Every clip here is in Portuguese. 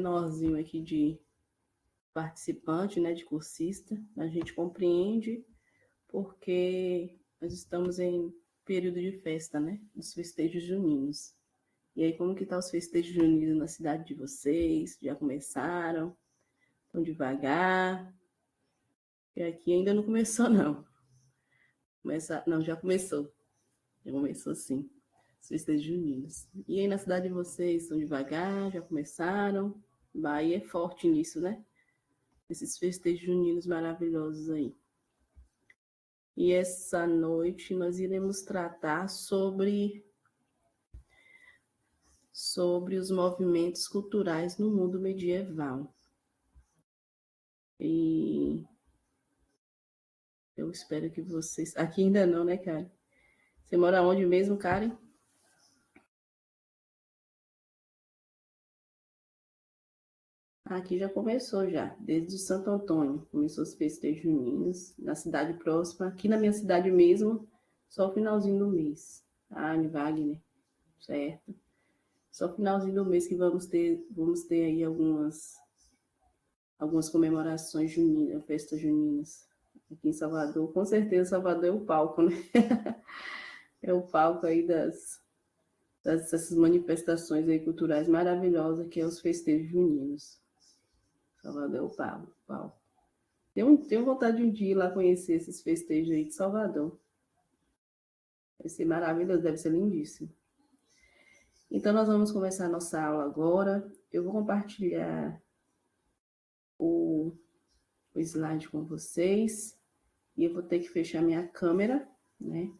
menorzinho aqui de participante, né, de cursista. A gente compreende porque nós estamos em período de festa, né, dos festejos juninos. E aí, como que tá os festejos juninos na cidade de vocês? Já começaram? Estão devagar? E aqui ainda não começou, não. Não, já começou. Já começou, sim. Os festejos juninos. E aí, na cidade de vocês, estão devagar? Já começaram? Bahia é forte nisso, né? Esses festejos juninos maravilhosos aí. E essa noite nós iremos tratar sobre os movimentos culturais no mundo medieval. E eu espero que vocês... Aqui ainda não, né, Karen? Você mora onde mesmo, Karen? Aqui já começou já, desde o Santo Antônio. Começou os festejos juninos na cidade próxima. Aqui na minha cidade mesmo, só o finalzinho do mês. Anne Wagner, certo? Só o finalzinho do mês que vamos ter aí algumas comemorações juninas, festas juninas aqui em Salvador. Com certeza, Salvador é o palco, né? É o palco aí dessas manifestações aí culturais maravilhosas que é os festejos juninos. Salvador é o palco. Tenho vontade de um dia ir lá conhecer esses festejos aí de Salvador. Vai ser maravilhoso, deve ser lindíssimo. Então, nós vamos começar a nossa aula agora. Eu vou compartilhar o slide com vocês e eu vou ter que fechar minha câmera, né?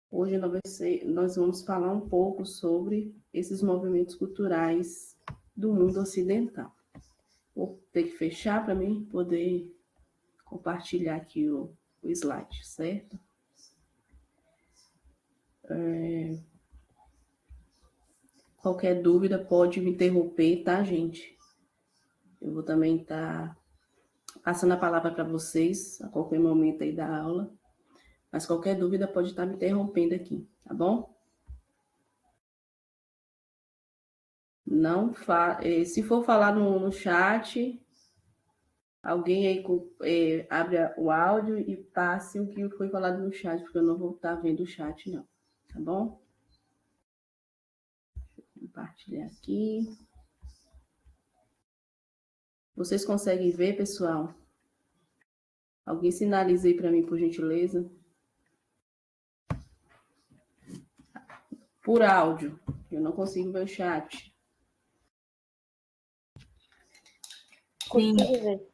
Hoje nós vamos falar um pouco sobre esses movimentos culturais do mundo ocidental. Vou ter que fechar para mim poder compartilhar aqui o slide, certo? Qualquer dúvida pode me interromper, tá, gente? Eu vou também estar passando a palavra para vocês a qualquer momento aí da aula, mas qualquer dúvida pode estar me interrompendo aqui, tá bom? Não se for falar no chat, alguém aí abre o áudio e passe o que foi falado no chat, porque eu não vou estar vendo o chat, não, tá bom? Deixa eu compartilhar aqui. Vocês conseguem ver, pessoal? Alguém sinaliza aí para mim, por gentileza? Por áudio. Eu não consigo ver o chat. Consigo ver.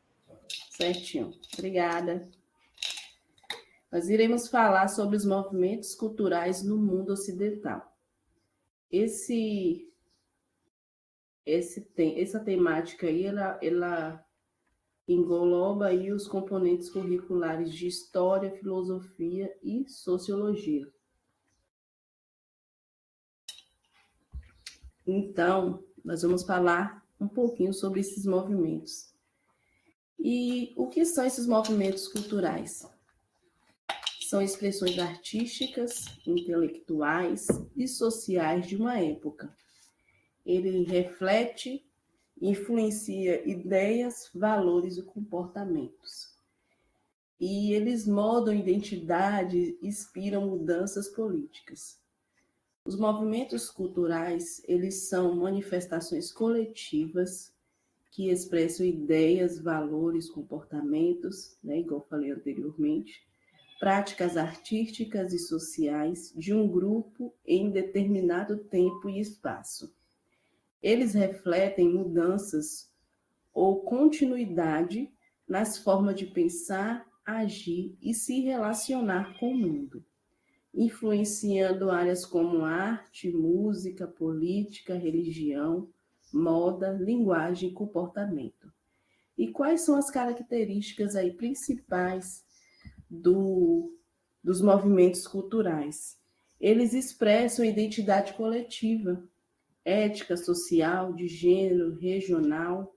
Certinho. Obrigada. Nós iremos falar sobre os movimentos culturais no mundo ocidental. Essa temática aí, ela engloba aí os componentes curriculares de história, filosofia e sociologia. Então, nós vamos falar um pouquinho sobre esses movimentos. E o que são esses movimentos culturais? São expressões artísticas, intelectuais e sociais de uma época. Ele reflete e influencia ideias, valores e comportamentos. E eles moldam identidade e inspiram mudanças políticas. Os movimentos culturais, eles são manifestações coletivas que expressam ideias, valores, comportamentos, né, igual eu falei anteriormente, práticas artísticas e sociais de um grupo em determinado tempo e espaço. Eles refletem mudanças ou continuidade nas formas de pensar, agir e se relacionar com o mundo, influenciando áreas como arte, música, política, religião, moda, linguagem e comportamento. E quais são as características aí principais dos movimentos culturais? Eles expressam identidade coletiva, ética, social, de gênero, regional.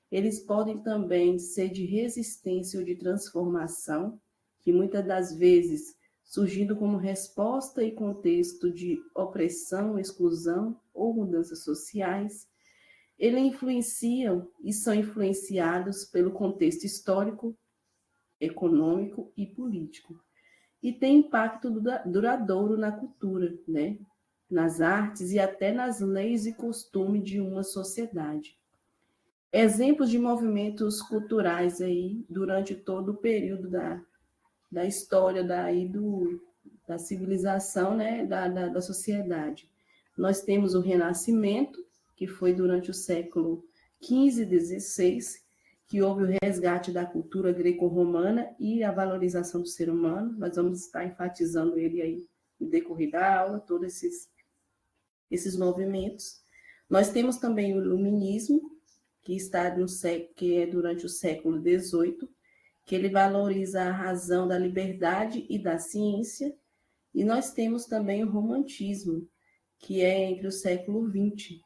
Eles podem também ser de resistência ou de transformação, que muitas das vezes surgindo como resposta e contexto de opressão, exclusão ou mudanças sociais. Eles influenciam e são influenciados pelo contexto histórico, econômico e político. E tem impacto duradouro na cultura, né? Nas artes e até nas leis e costumes de uma sociedade. Exemplos de movimentos culturais aí durante todo o período da história da civilização, né? Da sociedade. Nós temos o Renascimento, que foi durante o século XV e XVI, que houve o resgate da cultura greco-romana e a valorização do ser humano. Nós vamos estar enfatizando ele aí no decorrer da aula, todos esses movimentos. Nós temos também o Iluminismo, que é durante o século XVIII, que ele valoriza a razão da liberdade e da ciência. E nós temos também o Romantismo, que é entre o século XX.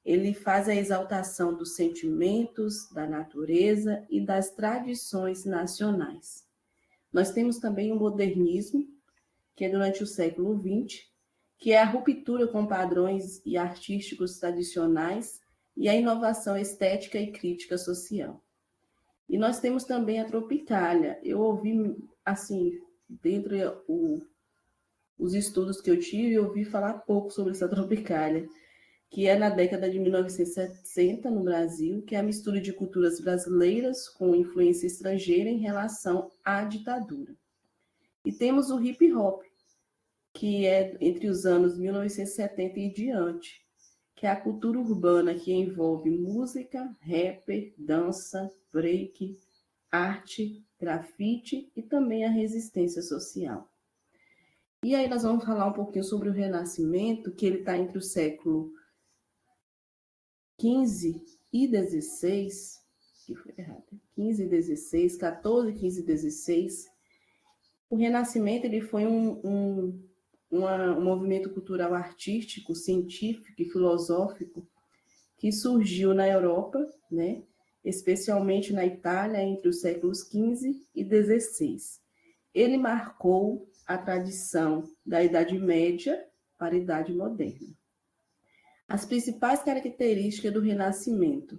Ele faz a exaltação dos sentimentos, da natureza e das tradições nacionais. Nós temos também o Modernismo, que é durante o século XX, que é a ruptura com padrões e artísticos tradicionais e a inovação estética e crítica social. E nós temos também a Tropicália. Eu ouvi, assim, dentre os estudos que eu tive, eu ouvi falar pouco sobre essa Tropicália, que é na década de 1960 no Brasil, que é a mistura de culturas brasileiras com influência estrangeira em relação à ditadura. E temos o hip hop, que é entre os anos 1970 e diante, que é a cultura urbana que envolve música, rapper, dança, break, arte, grafite e também a resistência social. E aí nós vamos falar um pouquinho sobre o Renascimento, que ele está entre o século XV e XVI, que foi errado, 15 e 16, 14, 15 e 16. O Renascimento ele foi um movimento cultural artístico, científico e filosófico que surgiu na Europa, né? Especialmente na Itália, entre os séculos XV e XVI. Ele marcou a tradição da Idade Média para a Idade Moderna. As principais características do Renascimento.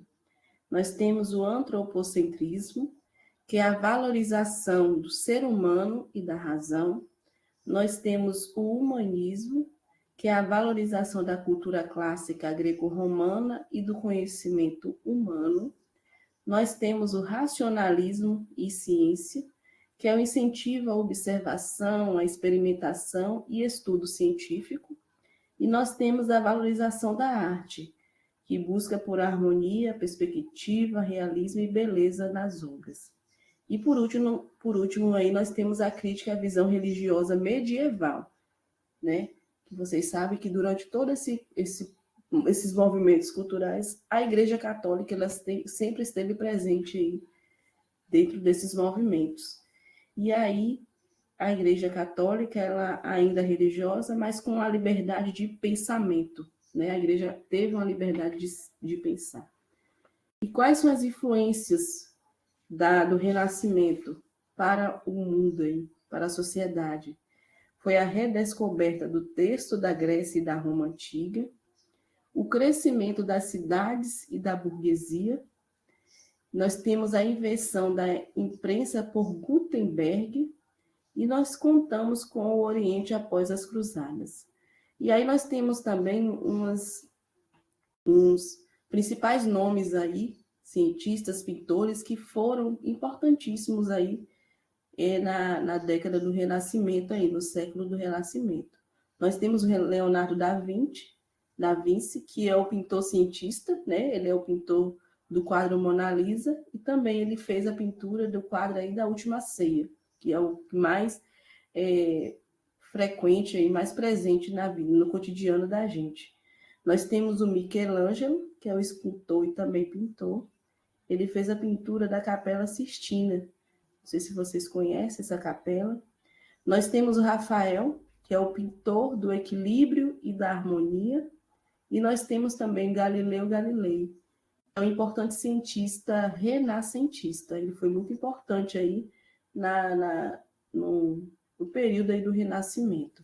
Nós temos o antropocentrismo, que é a valorização do ser humano e da razão. Nós temos o humanismo, que é a valorização da cultura clássica greco-romana e do conhecimento humano. Nós temos o racionalismo e ciência, que é o incentivo à observação, à experimentação e estudo científico. E nós temos a valorização da arte, que busca por harmonia, perspectiva, realismo e beleza nas obras. E por último aí nós temos a crítica à visão religiosa medieval, né? Que vocês sabem que durante todos esses movimentos culturais, a Igreja Católica sempre esteve presente aí dentro desses movimentos. E aí a Igreja Católica, ela ainda é religiosa, mas com a liberdade de pensamento, né? A Igreja teve uma liberdade de pensar. E quais são as influências do Renascimento para o mundo, aí, para a sociedade? Foi a redescoberta do texto da Grécia e da Roma Antiga, o crescimento das cidades e da burguesia. Nós temos a invenção da imprensa por Gutenberg e nós contamos com o Oriente após as Cruzadas. E aí nós temos também uns principais nomes aí, cientistas, pintores, que foram importantíssimos aí na década do Renascimento, aí, no século do Renascimento. Nós temos o Leonardo da Vinci, que é o pintor cientista, né? Ele é o pintor do quadro Mona Lisa, e também ele fez a pintura do quadro aí da Última Ceia, que é o mais frequente e mais presente na vida, no cotidiano da gente. Nós temos o Michelangelo, que é o escultor e também pintor. Ele fez a pintura da Capela Sistina. Não sei se vocês conhecem essa capela. Nós temos o Rafael, que é o pintor do equilíbrio e da harmonia. E nós temos também Galileu Galilei, é um importante cientista renascentista. Ele foi muito importante aí no período aí do Renascimento.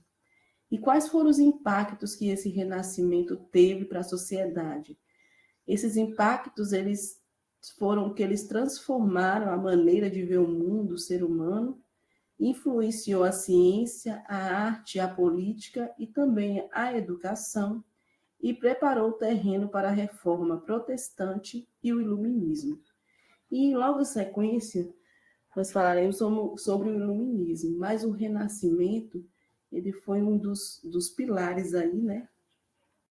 E quais foram os impactos que esse Renascimento teve para a sociedade? Esses impactos, eles foram que eles transformaram a maneira de ver o mundo, o ser humano, influenciou a ciência, a arte, a política e também a educação, e preparou o terreno para a reforma protestante e o iluminismo. E logo em sequência, nós falaremos sobre o iluminismo, mas o renascimento, ele foi um dos pilares aí, né,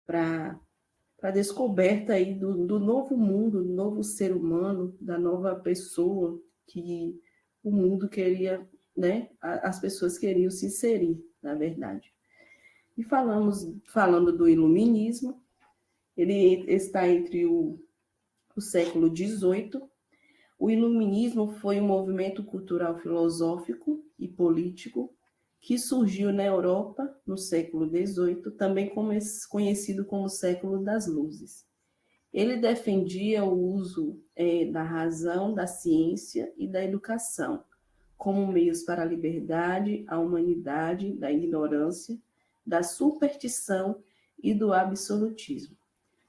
para a descoberta aí do novo mundo, do novo ser humano, da nova pessoa que o mundo queria, né, as pessoas queriam se inserir, na verdade. E falando do iluminismo, ele está entre o século XVIII. O iluminismo foi um movimento cultural, filosófico e político que surgiu na Europa no século XVIII, também conhecido como século das luzes. Ele defendia o uso da razão, da ciência e da educação como meios para a liberdade, a humanidade, da ignorância, da superstição e do absolutismo.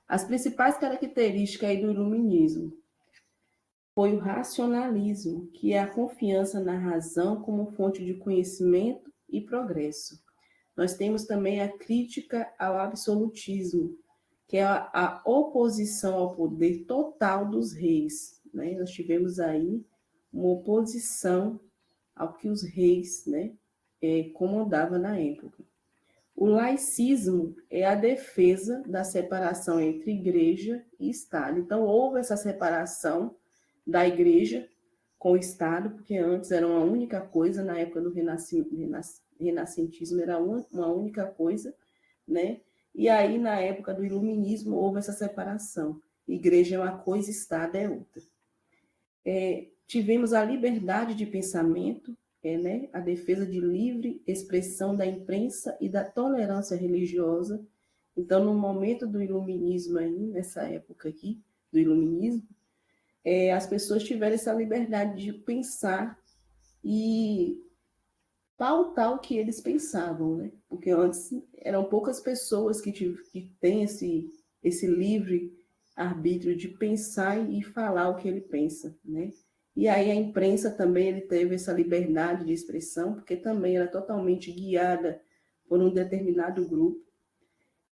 As principais características aí do iluminismo foi o racionalismo, que é a confiança na razão como fonte de conhecimento e progresso. Nós temos também a crítica ao absolutismo, que é a oposição ao poder total dos reis, né? Nós tivemos aí uma oposição ao que os reis, né, comandavam na época. O laicismo é a defesa da separação entre igreja e Estado. Então, houve essa separação da igreja com o Estado, porque antes era uma única coisa, na época do renascentismo era uma única coisa, né? E aí, na época do iluminismo, houve essa separação. Igreja é uma coisa, Estado é outra. Tivemos a liberdade de pensamento, né? A defesa de livre expressão da imprensa e da tolerância religiosa. Então, no momento do iluminismo, aí, nessa época aqui, do iluminismo, as pessoas tiveram essa liberdade de pensar e pautar o que eles pensavam, né? Porque antes eram poucas pessoas que têm esse livre arbítrio de pensar e falar o que ele pensa, né? E aí a imprensa também ele teve essa liberdade de expressão, porque também era totalmente guiada por um determinado grupo.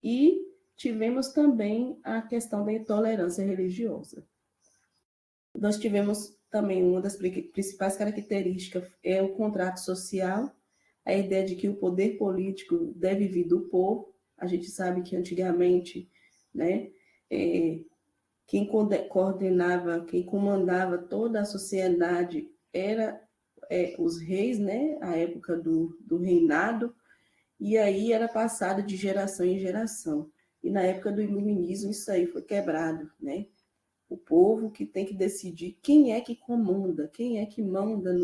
E tivemos também a questão da intolerância religiosa. Nós tivemos também uma das principais características é o contrato social, a ideia de que o poder político deve vir do povo. A gente sabe que antigamente, né, quem coordenava, quem comandava toda a sociedade era os reis, né, a época do reinado, e aí era passado de geração em geração. E na época do iluminismo isso aí foi quebrado, né? O povo que tem que decidir quem é que comanda, quem é que manda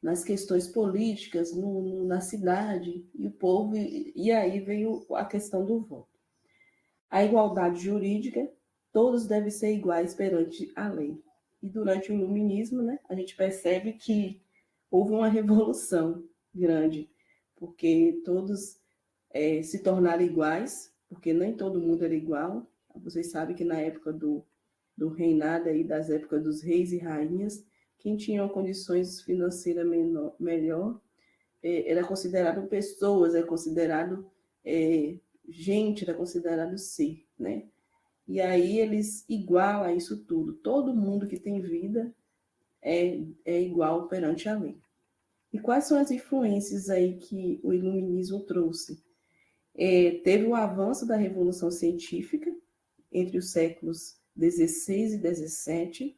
nas questões políticas, na cidade, e o povo, e aí veio a questão do voto. A igualdade jurídica, todos devem ser iguais perante a lei. E durante o iluminismo, né, a gente percebe que houve uma revolução grande, porque todos se tornaram iguais, porque nem todo mundo era igual. Vocês sabem que na época do reinado, aí, das épocas dos reis e rainhas, quem tinha condições financeiras melhor era considerado pessoas, era considerado gente, era considerado ser, né? E aí eles igualam a isso tudo. Todo mundo que tem vida é igual perante a lei. E quais são as influências aí que o iluminismo trouxe? Teve o avanço da Revolução Científica entre os séculos XVI e XVII.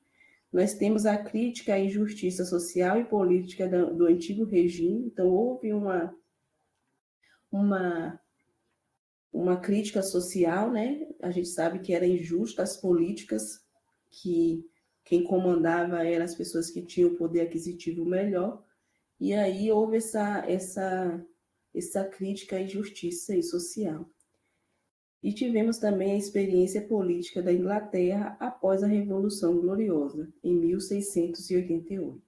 Nós temos a crítica à injustiça social e política do antigo regime. Então, houve uma crítica social, né? A gente sabe que era injusta as políticas, que quem comandava eram as pessoas que tinham o poder aquisitivo melhor, e aí houve essa crítica à injustiça e social. E tivemos também a experiência política da Inglaterra após a Revolução Gloriosa, em 1688.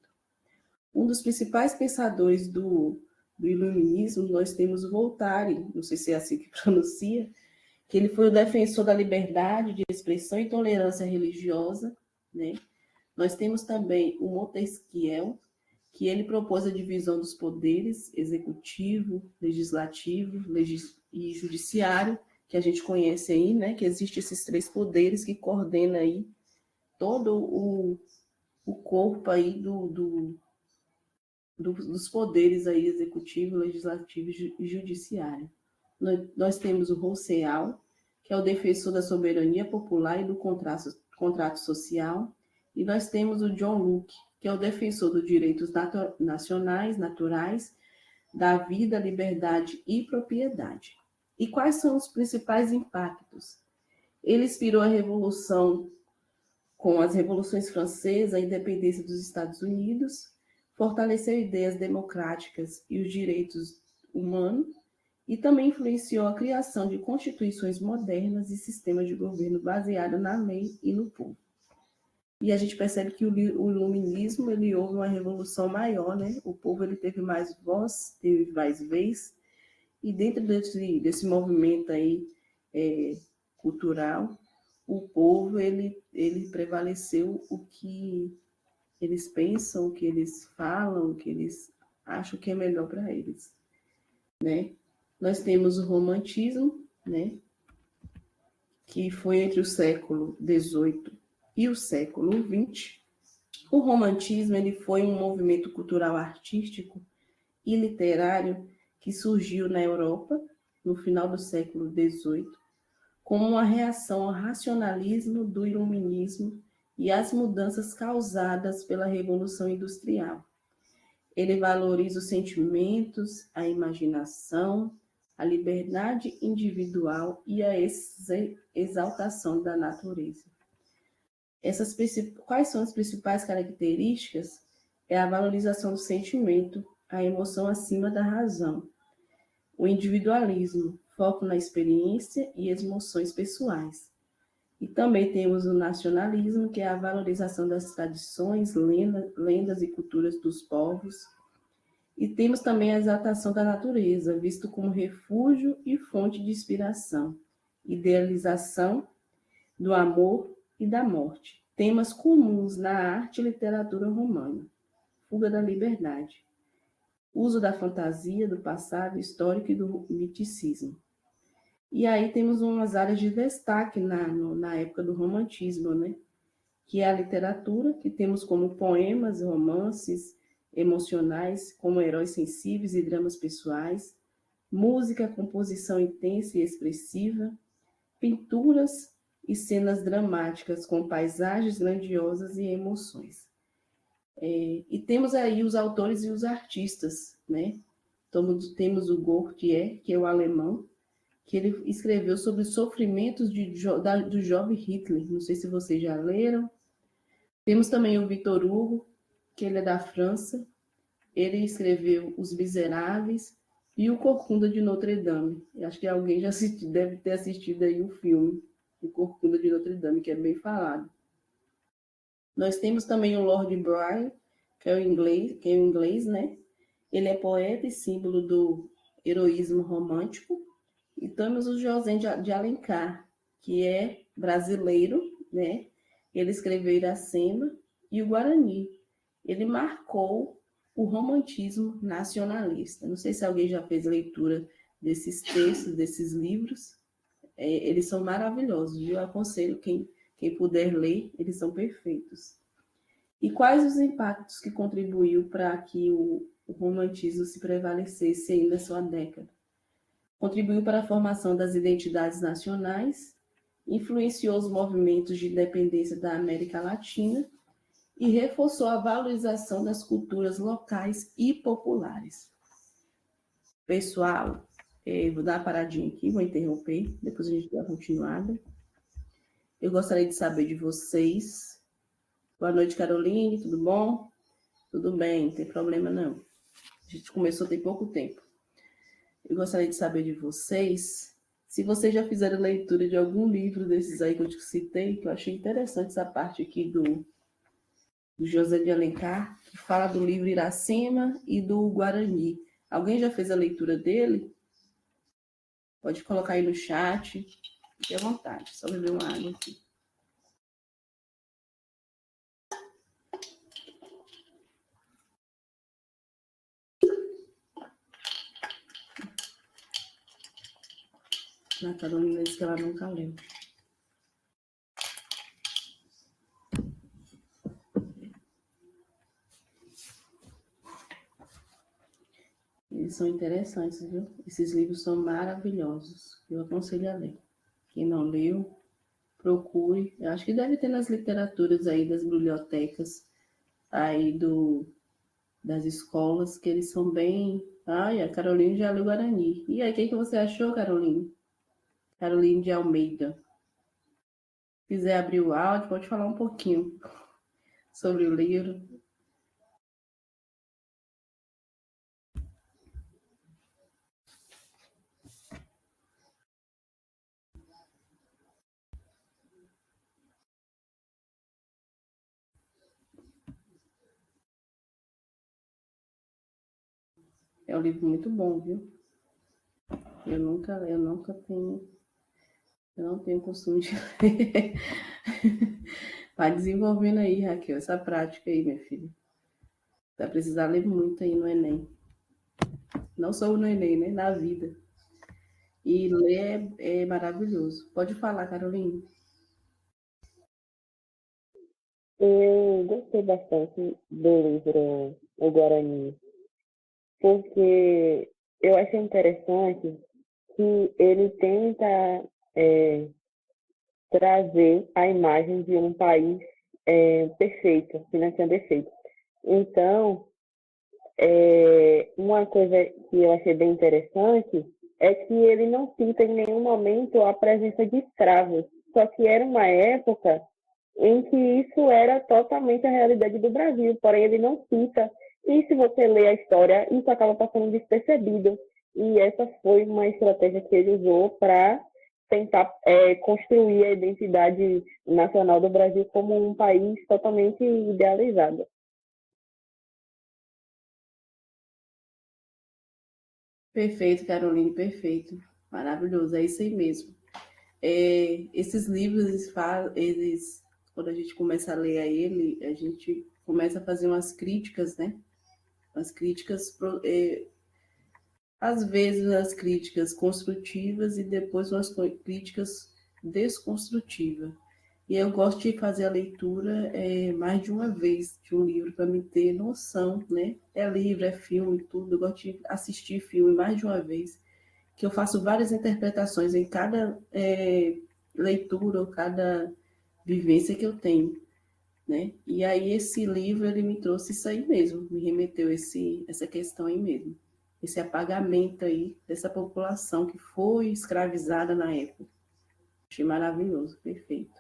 Um dos principais pensadores do iluminismo, nós temos Voltaire, não sei se é assim que pronuncia, que ele foi o defensor da liberdade de expressão e tolerância religiosa, né? Nós temos também o Montesquieu, que ele propôs a divisão dos poderes executivo, legislativo e judiciário, que a gente conhece aí, né? Que existem esses três poderes que coordenam aí todo o corpo aí dos poderes aí executivo, legislativo e judiciário. Nós temos o Rousseau, que é o defensor da soberania popular e do contrato social, e nós temos o John Locke, que é o defensor dos direitos nacionais, naturais, da vida, liberdade e propriedade. E quais são os principais impactos? Ele inspirou a revolução com as revoluções francesas, a independência dos Estados Unidos, fortaleceu ideias democráticas e os direitos humanos, e também influenciou a criação de constituições modernas e sistemas de governo baseados na lei e no povo. E a gente percebe que o iluminismo ele houve uma revolução maior, né? O povo ele teve mais voz, teve mais vez, e dentro desse movimento aí cultural, o povo ele prevaleceu o que eles pensam, o que eles falam, o que eles acham que é melhor para eles, né? Nós temos o romantismo, né? Que foi entre o século XVIII e o século XX. O romantismo ele foi um movimento cultural artístico e literário que surgiu na Europa no final do século XVIII como uma reação ao racionalismo do iluminismo e às mudanças causadas pela Revolução Industrial. Ele valoriza os sentimentos, a imaginação, a liberdade individual e a exaltação da natureza. Quais são as principais características? É a valorização do sentimento, a emoção acima da razão, o individualismo, foco na experiência e as emoções pessoais. E também temos o nacionalismo, que é a valorização das tradições, lendas e culturas dos povos. E temos também a exaltação da natureza, visto como refúgio e fonte de inspiração, idealização do amor e da morte. Temas comuns na arte e literatura romana. Fuga da liberdade. Uso da fantasia, do passado histórico e do miticismo. E aí temos umas áreas de destaque na época do romantismo, né? Que é a literatura, que temos como poemas, romances emocionais, como heróis sensíveis e dramas pessoais, música, composição intensa e expressiva, pinturas e cenas dramáticas com paisagens grandiosas e emoções. E temos aí os autores e os artistas, né? Temos o Gautier, que é o alemão, que ele escreveu sobre os sofrimentos do jovem Hitler. Não sei se vocês já leram. Temos também o Victor Hugo, que ele é da França. Ele escreveu Os Miseráveis e o Corcunda de Notre Dame. Eu acho que alguém já deve ter assistido aí o filme, O Corcunda de Notre Dame, que é bem falado. Nós temos também o Lord Byron, que é o inglês, né? Ele é poeta e símbolo do heroísmo romântico. E temos o José de Alencar, que é brasileiro, né? Ele escreveu Iracema e o Guarani. Ele marcou o romantismo nacionalista. Não sei se alguém já fez leitura desses textos, desses livros. Eles são maravilhosos, viu? Eu aconselho quem puder ler, eles são perfeitos. E quais os impactos que contribuiu para que o romantismo se prevalecesse ainda na sua década? Contribuiu para a formação das identidades nacionais, influenciou os movimentos de independência da América Latina e reforçou a valorização das culturas locais e populares. Pessoal, vou dar uma paradinha aqui, vou interromper, depois a gente dá continuada. Eu gostaria de saber de vocês. Boa noite, Caroline, tudo bom? Tudo bem, não tem problema não. A gente começou tem pouco tempo. Eu gostaria de saber de vocês, se vocês já fizeram leitura de algum livro desses aí que eu te citei, que eu achei interessante essa parte aqui do José de Alencar, que fala do livro Iracema e do Guarani. Alguém já fez a leitura dele? Pode colocar aí no chat. Fique à vontade, só beber uma água aqui. A Carolina disse que ela nunca leu. Eles são interessantes, viu? Esses livros são maravilhosos. Eu aconselho a ler. Quem não leu, procure. Eu acho que deve ter nas literaturas aí das bibliotecas aí das escolas, que eles são bem... Ai, a Carolina já leu Guarani. E aí, o que você achou, Carolina? Carolina de Almeida. Se quiser abrir o áudio, pode falar um pouquinho sobre o livro. É um livro muito bom, viu? Eu não tenho costume de ler. Vai desenvolvendo aí, Raquel, essa prática aí, minha filha. Vai precisar ler muito aí no Enem. Não só no Enem, né? Na vida. E ler é maravilhoso. Pode falar, Carolina. Eu gostei bastante do livro O Guarani, porque eu achei interessante que ele tenta é, trazer a imagem de um país perfeito, que não tinha defeito. Então, uma coisa que eu achei bem interessante é que ele não cita em nenhum momento a presença de escravos, só que era uma época em que isso era totalmente a realidade do Brasil, porém ele não cita. E se você lê a história, isso acaba passando despercebido. E essa foi uma estratégia que ele usou para tentar construir a identidade nacional do Brasil como um país totalmente idealizado. Perfeito, Carolina, perfeito. Maravilhoso, é isso aí mesmo. Esses livros, quando a gente começa a ler a gente começa a fazer umas críticas, né? Umas críticas, às vezes as críticas construtivas e depois umas críticas desconstrutivas. E eu gosto de fazer a leitura mais de uma vez de um livro para me ter noção, né? É livro, é filme, tudo. Eu gosto de assistir filme mais de uma vez, que eu faço várias interpretações em cada leitura ou cada vivência que eu tenho, né? E aí esse livro ele me trouxe isso aí mesmo, me remeteu essa questão aí mesmo, esse apagamento aí dessa população que foi escravizada na época. Achei maravilhoso, perfeito.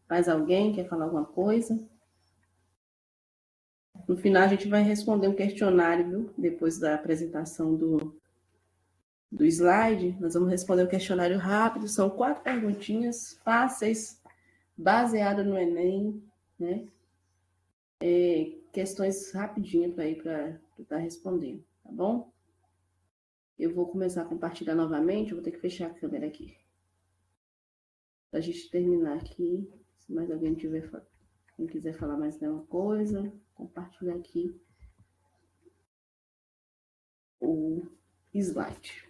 Mais alguém quer falar alguma coisa? No final a gente vai responder um questionário, viu? Depois da apresentação do slide, nós vamos responder um questionário rápido, são 4 perguntinhas fáceis, baseadas no Enem, né? Questões rapidinho para ir para estar respondendo, tá bom? Eu vou começar a compartilhar novamente, eu vou ter que fechar a câmera aqui. Para a gente terminar aqui, se mais alguém quem quiser falar mais alguma coisa, compartilhar aqui o slide.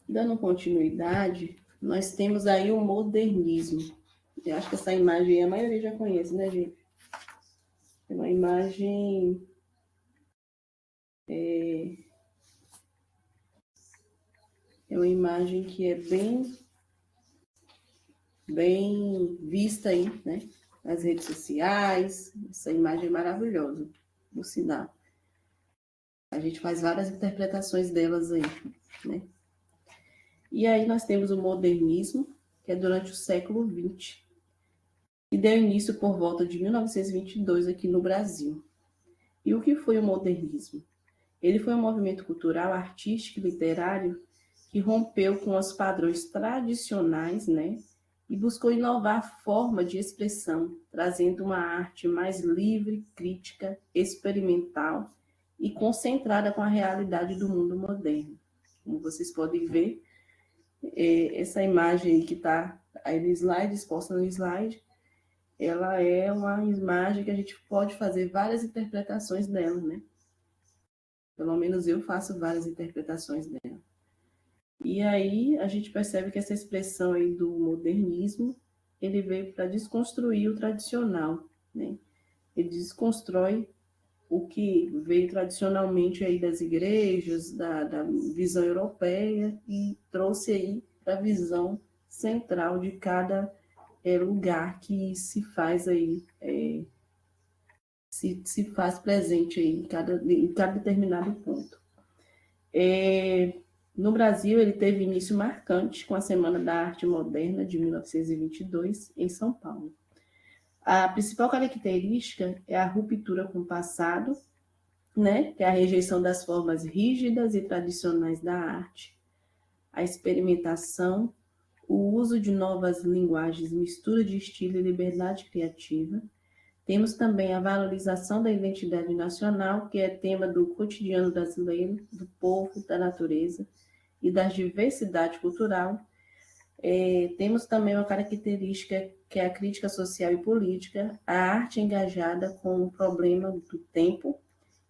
Dando continuidade, nós temos aí o modernismo. Eu acho que essa imagem a maioria já conhece, né, gente? É uma imagem que é bem vista aí, né? Nas redes sociais. Essa imagem é maravilhosa, por sinal. A gente faz várias interpretações delas aí, né? E aí nós temos o modernismo, que é durante o século XX, e deu início por volta de 1922 aqui no Brasil. E o que foi o modernismo? Ele foi um movimento cultural, artístico e literário que rompeu com os padrões tradicionais, né? E buscou inovar a forma de expressão, trazendo uma arte mais livre, crítica, experimental e concentrada com a realidade do mundo moderno. Como vocês podem ver, essa imagem aí que está aí no slide, exposta no slide, ela é uma imagem que a gente pode fazer várias interpretações dela, né? Pelo menos eu faço várias interpretações dela. E aí a gente percebe que essa expressão aí do modernismo, ele veio para desconstruir o tradicional, né? Ele desconstrói o que veio tradicionalmente aí das igrejas, da visão europeia, e trouxe aí para a visão central de cada lugar que se faz aí, se faz presente aí em cada determinado ponto. No Brasil, ele teve início marcante com a Semana da Arte Moderna de 1922, em São Paulo. A principal característica é a ruptura com o passado, né, que é a rejeição das formas rígidas e tradicionais da arte, a experimentação, o uso de novas linguagens, mistura de estilo e liberdade criativa. Temos também a valorização da identidade nacional, que é tema do cotidiano brasileiro, do povo, da natureza e da diversidade cultural. Temos também uma característica que é a crítica social e política, a arte engajada com o problema do tempo,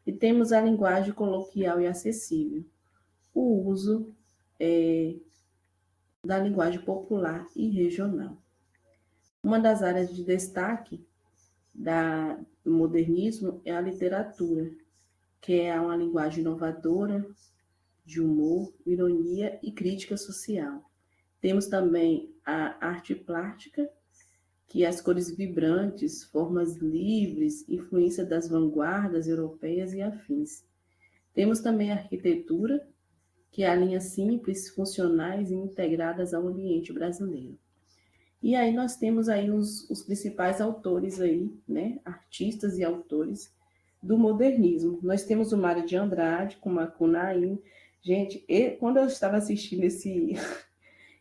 e temos a linguagem coloquial e acessível, o uso da linguagem popular e regional. Uma das áreas de destaque do modernismo é a literatura, que é uma linguagem inovadora, de humor, ironia e crítica social. Temos também a arte plástica, que é as cores vibrantes, formas livres, influência das vanguardas europeias e afins. Temos também a arquitetura, que é linhas simples, funcionais e integradas ao ambiente brasileiro. E aí nós temos aí os principais autores aí, né, artistas e autores do modernismo. Nós temos o Mário de Andrade, com Macunaíma. Gente, quando eu estava assistindo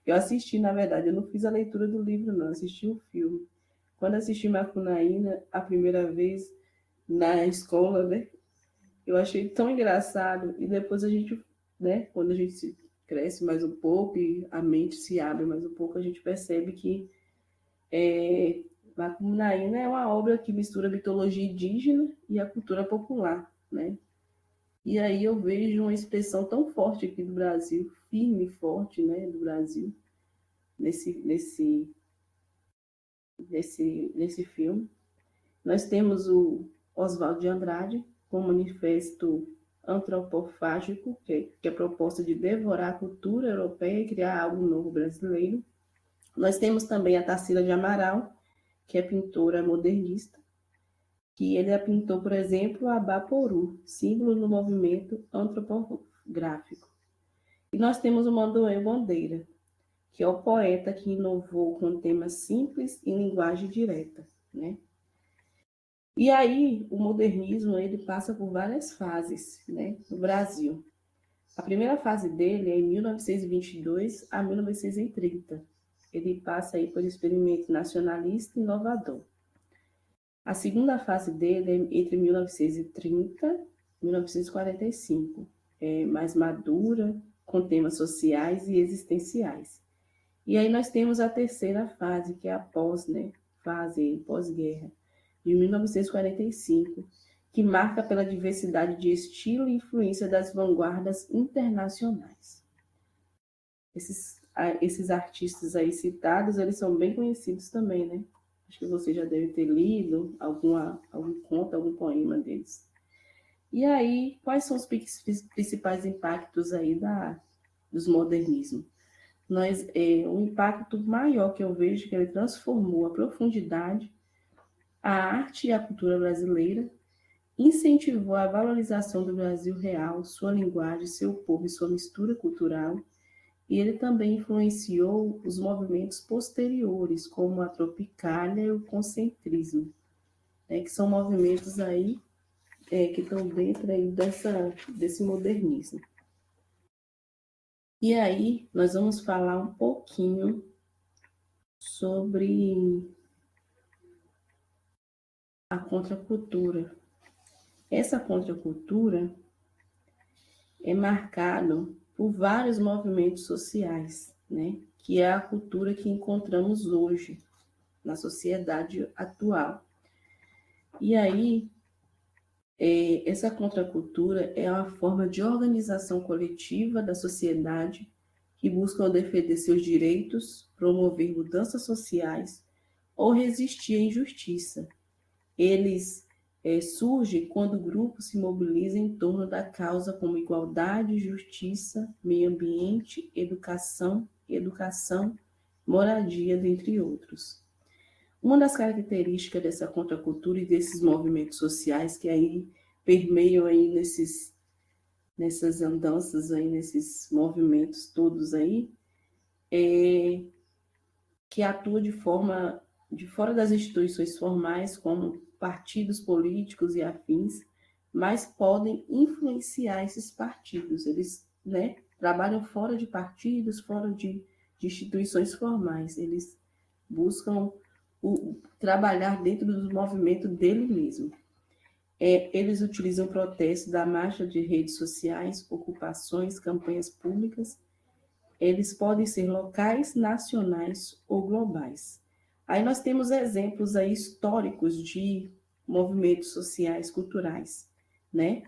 eu assisti, na verdade, eu não fiz a leitura do livro, não, assisti o filme. Quando assisti Macunaíma a primeira vez na escola, né, eu achei tão engraçado. E depois a gente, né, quando a gente cresce mais um pouco e a mente se abre mais um pouco, a gente percebe que Macunaíma é uma obra que mistura a mitologia indígena e a cultura popular, né? E aí eu vejo uma expressão tão forte aqui do Brasil, firme e forte, né, do Brasil, nesse filme. Nós temos o Oswaldo de Andrade com o Manifesto Antropofágico, que é a proposta de devorar a cultura europeia e criar algo novo brasileiro. Nós temos também a Tarsila de Amaral, que é pintora modernista, que ele pintou, por exemplo, a Baporu, símbolo do movimento antropográfico. E nós temos o Manuel Bandeira, que é o poeta que inovou com temas simples e linguagem direta, né? E aí, o modernismo, ele passa por várias fases, né, no Brasil. A primeira fase dele é em 1922 a 1930. Ele passa aí por experimento nacionalista e inovador. A segunda fase dele é entre 1930 e 1945, é mais madura, com temas sociais e existenciais. E aí nós temos a terceira fase, que é a fase pós-guerra, de 1945, que marca pela diversidade de estilo e influência das vanguardas internacionais. Esses artistas aí citados, eles são bem conhecidos também, né? Acho que você já deve ter lido algum conto, algum poema deles. E aí, quais são os principais impactos aí dos modernismos? O impacto maior que eu vejo é que ele transformou a profundidade, a arte e a cultura brasileira, incentivou a valorização do Brasil real, sua linguagem, seu povo e sua mistura cultural, e ele também influenciou os movimentos posteriores, como a Tropicália e o Concentrismo, né, que são movimentos aí que estão dentro aí desse modernismo. E aí nós vamos falar um pouquinho sobre a contracultura. Essa contracultura é marcada por vários movimentos sociais, né? Que é a cultura que encontramos hoje na sociedade atual. E aí, essa contracultura é uma forma de organização coletiva da sociedade que busca defender seus direitos, promover mudanças sociais ou resistir à injustiça. Eles surgem quando grupos se mobilizam em torno da causa como igualdade, justiça, meio ambiente, educação, moradia, dentre outros. Uma das características dessa contracultura e desses movimentos sociais que aí permeiam aí nessas andanças aí, nesses movimentos todos aí, é que atua de fora das instituições formais, como partidos políticos e afins, mas podem influenciar esses partidos. Eles, né, trabalham fora de partidos, fora de instituições formais. Eles buscam trabalhar dentro do movimento dele mesmo. Eles utilizam protestos da marcha de redes sociais, ocupações, campanhas públicas. Eles podem ser locais, nacionais ou globais. Aí nós temos exemplos aí históricos de movimentos sociais, culturais, né?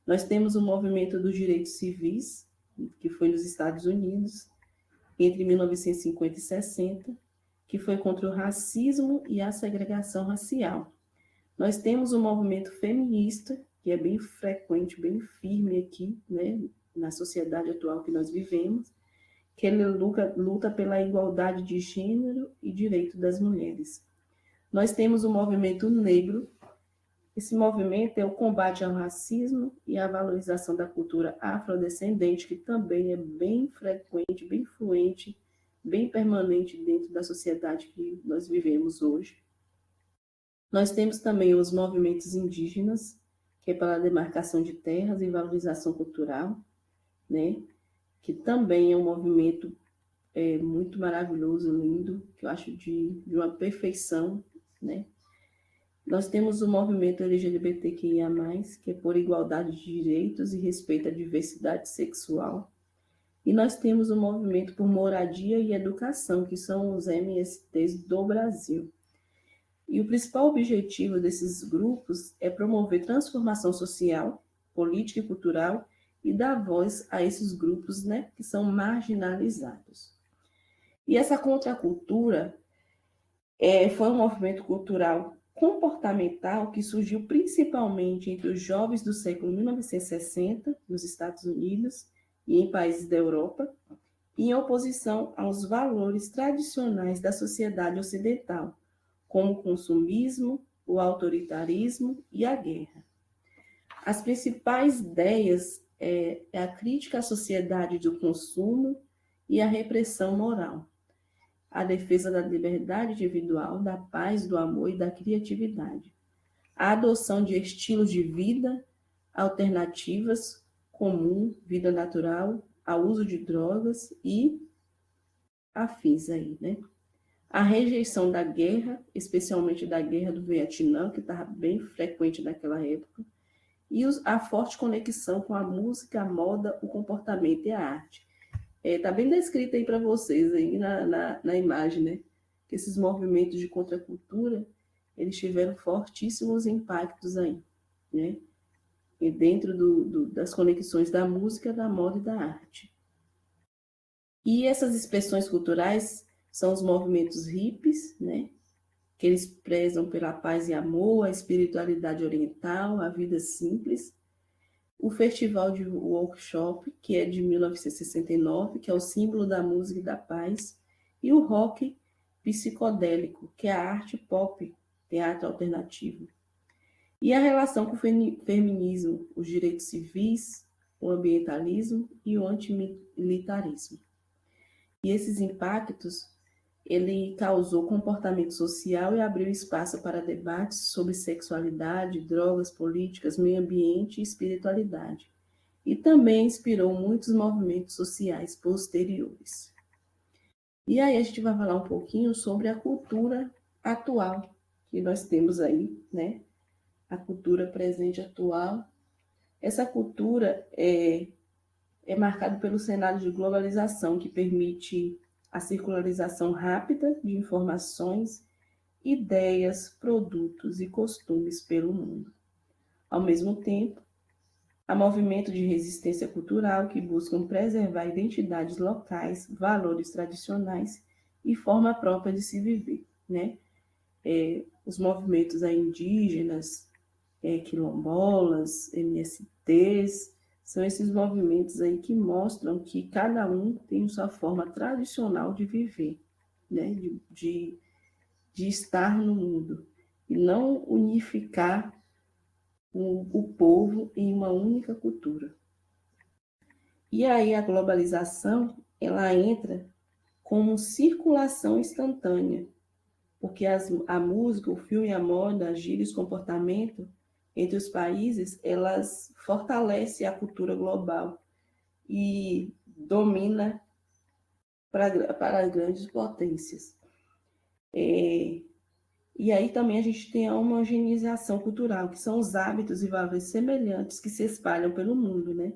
Nós temos o movimento dos direitos civis, que foi nos Estados Unidos, entre 1950 e 60, que foi contra o racismo e a segregação racial. Nós temos o movimento feminista, que é bem frequente, bem firme aqui, né, na sociedade atual que nós vivemos, que ele luta pela igualdade de gênero e direito das mulheres. Nós temos o movimento negro. Esse movimento é o combate ao racismo e a valorização da cultura afrodescendente, que também é bem frequente, bem fluente, bem permanente dentro da sociedade que nós vivemos hoje. Nós temos também os movimentos indígenas, que é pela demarcação de terras e valorização cultural, né? Que também é um movimento muito maravilhoso, lindo, que eu acho de uma perfeição, né? Nós temos o movimento LGBTQIA+, que é por igualdade de direitos e respeito à diversidade sexual. E nós temos o movimento por moradia e educação, que são os MSTs do Brasil. E o principal objetivo desses grupos é promover transformação social, política e cultural e dar voz a esses grupos, né, que são marginalizados. E essa contracultura foi um movimento cultural comportamental que surgiu principalmente entre os jovens do século 1960, nos Estados Unidos e em países da Europa, em oposição aos valores tradicionais da sociedade ocidental, como o consumismo, o autoritarismo e a guerra. As principais ideias é a crítica à sociedade do consumo e a repressão moral, a defesa da liberdade individual, da paz, do amor e da criatividade, a adoção de estilos de vida alternativas, comum, vida natural, ao uso de drogas e afins aí, né? A rejeição da guerra, especialmente da guerra do Vietnã, que estava bem frequente naquela época, e a forte conexão com a música, a moda, o comportamento e a arte. Está bem descrito aí para vocês aí na imagem, né? Que esses movimentos de contracultura, eles tiveram fortíssimos impactos aí, né? E dentro das conexões da música, da moda e da arte. E essas expressões culturais são os movimentos hippies, né? Que eles prezam pela paz e amor, a espiritualidade oriental, a vida simples. O Festival de Workshop, que é de 1969, que é o símbolo da música e da paz. E o rock psicodélico, que é a arte pop, teatro alternativo. E a relação com o feminismo, os direitos civis, o ambientalismo e o antimilitarismo. E esses impactos, ele causou comportamento social e abriu espaço para debates sobre sexualidade, drogas, políticas, meio ambiente e espiritualidade. E também inspirou muitos movimentos sociais posteriores. E aí a gente vai falar um pouquinho sobre a cultura atual que nós temos aí, né? A cultura presente atual. Essa cultura é marcada pelo cenário de globalização que permite a circularização rápida de informações, ideias, produtos e costumes pelo mundo. Ao mesmo tempo, há movimento de resistência cultural que buscam preservar identidades locais, valores tradicionais e forma própria de se viver, né? Os movimentos aí indígenas, quilombolas, MSTs, são esses movimentos aí que mostram que cada um tem sua forma tradicional de viver, né? de estar no mundo, e não unificar o povo em uma única cultura. E aí a globalização, ela entra como circulação instantânea, porque a música, o filme, a moda, as gírias, o comportamento entre os países, elas fortalecem a cultura global e domina para as grandes potências. E aí também a gente tem a homogeneização cultural, que são os hábitos e valores semelhantes que se espalham pelo mundo, né?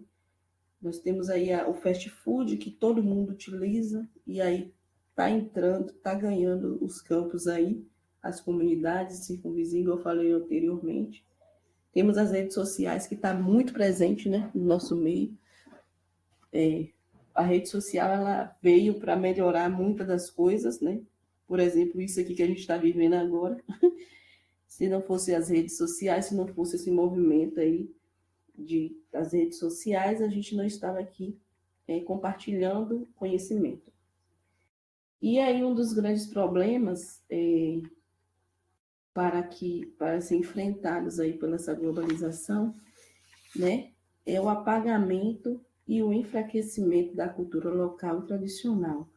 Nós temos aí o fast food, que todo mundo utiliza, e aí está entrando, está ganhando os campos aí, as comunidades circunvizinhas, como eu falei anteriormente. Temos as redes sociais, que está muito presente, né, no nosso meio. A rede social, ela veio para melhorar muitas das coisas, né? Por exemplo, isso aqui que a gente está vivendo agora. Se não fosse as redes sociais, se não fosse esse movimento aí das redes sociais, a gente não estava aqui compartilhando conhecimento. E aí um dos grandes problemas para ser enfrentados aí pela essa globalização, né, é o apagamento e o enfraquecimento da cultura local e tradicional,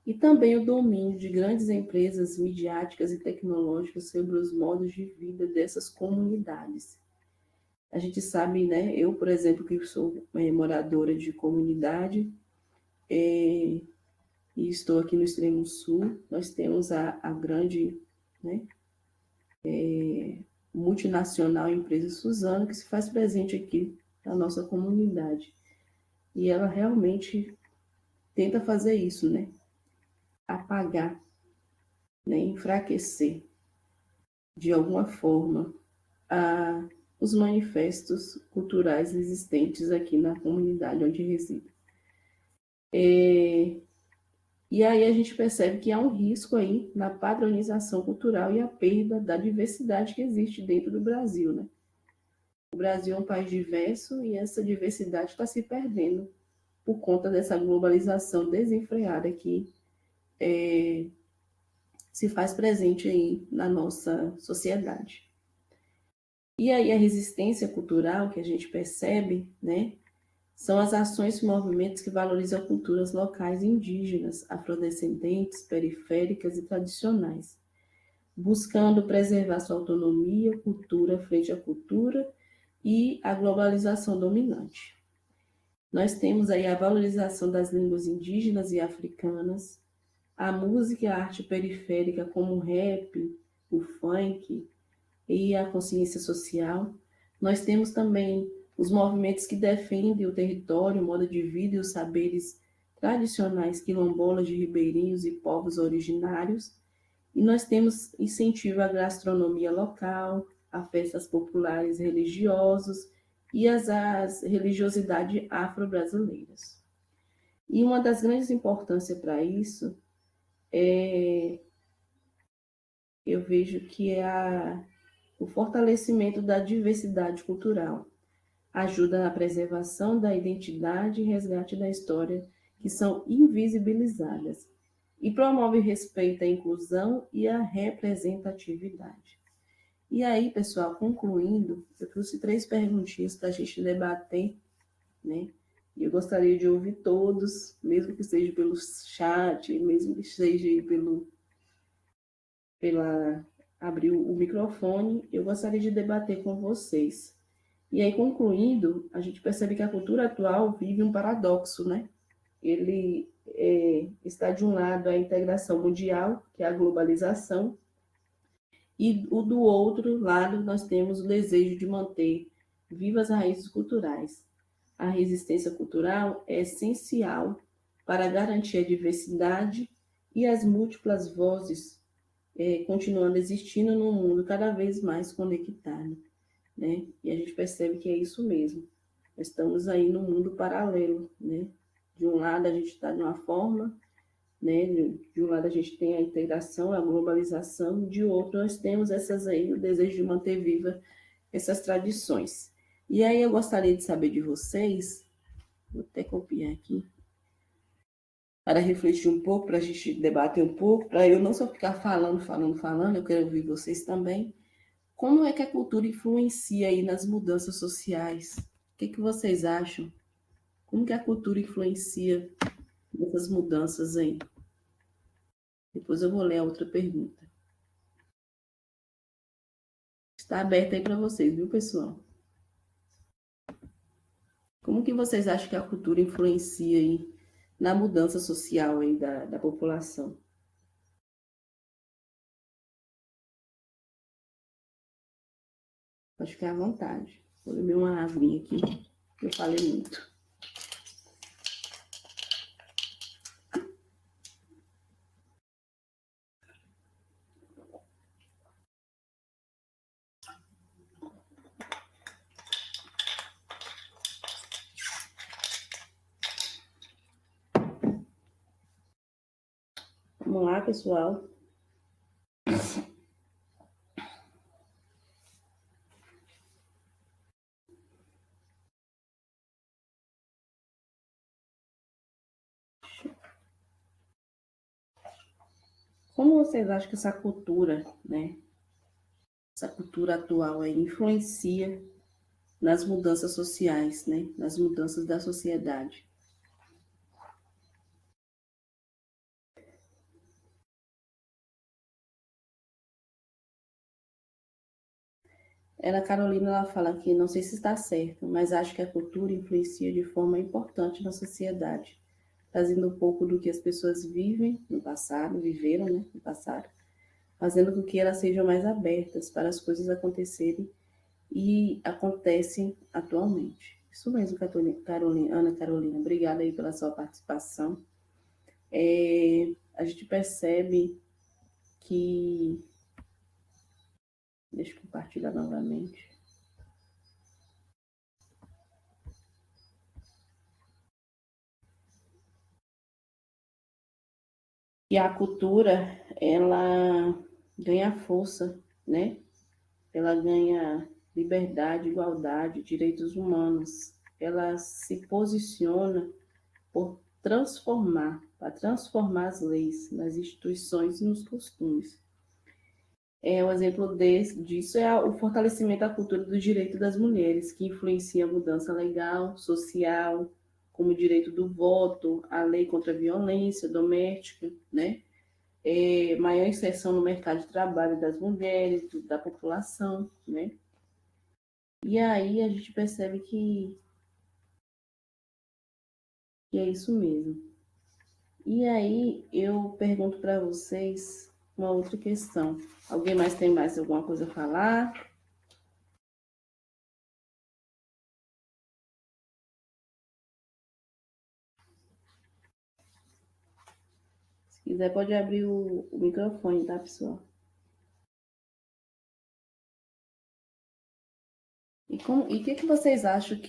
e também o domínio de grandes empresas midiáticas e tecnológicas sobre os modos de vida dessas comunidades. A gente sabe, né, eu, por exemplo, que sou moradora de comunidade, e estou aqui no extremo sul, nós temos a grande, né, multinacional empresa Suzano, que se faz presente aqui na nossa comunidade. E ela realmente tenta fazer isso, né? Apagar, né? Enfraquecer, de alguma forma, os manifestos culturais existentes aqui na comunidade onde reside. E aí a gente percebe que há um risco aí na padronização cultural e a perda da diversidade que existe dentro do Brasil, né? O Brasil é um país diverso e essa diversidade está se perdendo por conta dessa globalização desenfreada que se faz presente aí na nossa sociedade. E aí a resistência cultural que a gente percebe, né, são as ações e movimentos que valorizam culturas locais indígenas, afrodescendentes, periféricas e tradicionais, buscando preservar sua autonomia, cultura frente à cultura e a globalização dominante. Nós temos aí a valorização das línguas indígenas e africanas, a música e a arte periférica como o rap, o funk e a consciência social. Nós temos também os movimentos que defendem o território, o modo de vida e os saberes tradicionais quilombolas de ribeirinhos e povos originários. E nós temos incentivo à gastronomia local, a festas populares religiosos e as religiosidades afro-brasileiras. E uma das grandes importâncias para isso eu vejo que é o fortalecimento da diversidade cultural, ajuda na preservação da identidade e resgate da história que são invisibilizadas e promove respeito à inclusão e à representatividade. E aí, pessoal, concluindo, eu trouxe 3 perguntinhas para a gente debater, né? E eu gostaria de ouvir todos, mesmo que seja pelo chat, mesmo que seja abrir o microfone, eu gostaria de debater com vocês. E aí, concluindo, a gente percebe que a cultura atual vive um paradoxo, né? Ele está, de um lado, a integração mundial, que é a globalização, e do outro lado, nós temos o desejo de manter vivas as raízes culturais. A resistência cultural é essencial para garantir a diversidade e as múltiplas vozes continuando existindo num mundo cada vez mais conectado, né? E a gente percebe que é isso mesmo. Estamos aí num mundo paralelo, né? De um lado a gente está de uma forma, né? De um lado a gente tem a integração, a globalização, de outro nós temos essas aí, o desejo de manter viva essas tradições. E aí eu gostaria de saber de vocês, vou até copiar aqui, para refletir um pouco, para a gente debater um pouco, para eu não só ficar falando, eu quero ouvir vocês também. Como é que a cultura influencia aí nas mudanças sociais? O que vocês acham? Como que a cultura influencia nessas mudanças aí? Depois eu vou ler a outra pergunta. Está aberta aí para vocês, viu, pessoal? Como que vocês acham que a cultura influencia aí na mudança social aí da população? Pode ficar à vontade. Vou beber uma aguinha aqui, que eu falei muito. Vamos lá, pessoal. Como vocês acham que essa cultura, né, essa cultura atual aí influencia nas mudanças sociais, né, nas mudanças da sociedade? Ela, Carolina, ela fala que não sei se está certo, mas acho que a cultura influencia de forma importante na sociedade, trazendo um pouco do que as pessoas vivem no passado, viveram, né, no passado, fazendo com que elas sejam mais abertas para as coisas acontecerem e acontecem atualmente. Isso mesmo, Carolina, Ana Carolina, obrigada aí pela sua participação. A gente percebe que. Deixa eu compartilhar novamente. E a cultura, ela ganha força, né? Ela ganha liberdade, igualdade, direitos humanos. Ela se posiciona por transformar, para transformar as leis nas instituições e nos costumes. Um exemplo disso é o fortalecimento da cultura do direito das mulheres, que influencia a mudança legal, social, como o direito do voto, a lei contra a violência doméstica, né? Maior inserção no mercado de trabalho das mulheres, da população, né? E aí a gente percebe que é isso mesmo. E aí eu pergunto para vocês uma outra questão. Alguém mais tem mais alguma coisa a falar? Se quiser, pode abrir o microfone, tá, pessoal? E o que vocês acham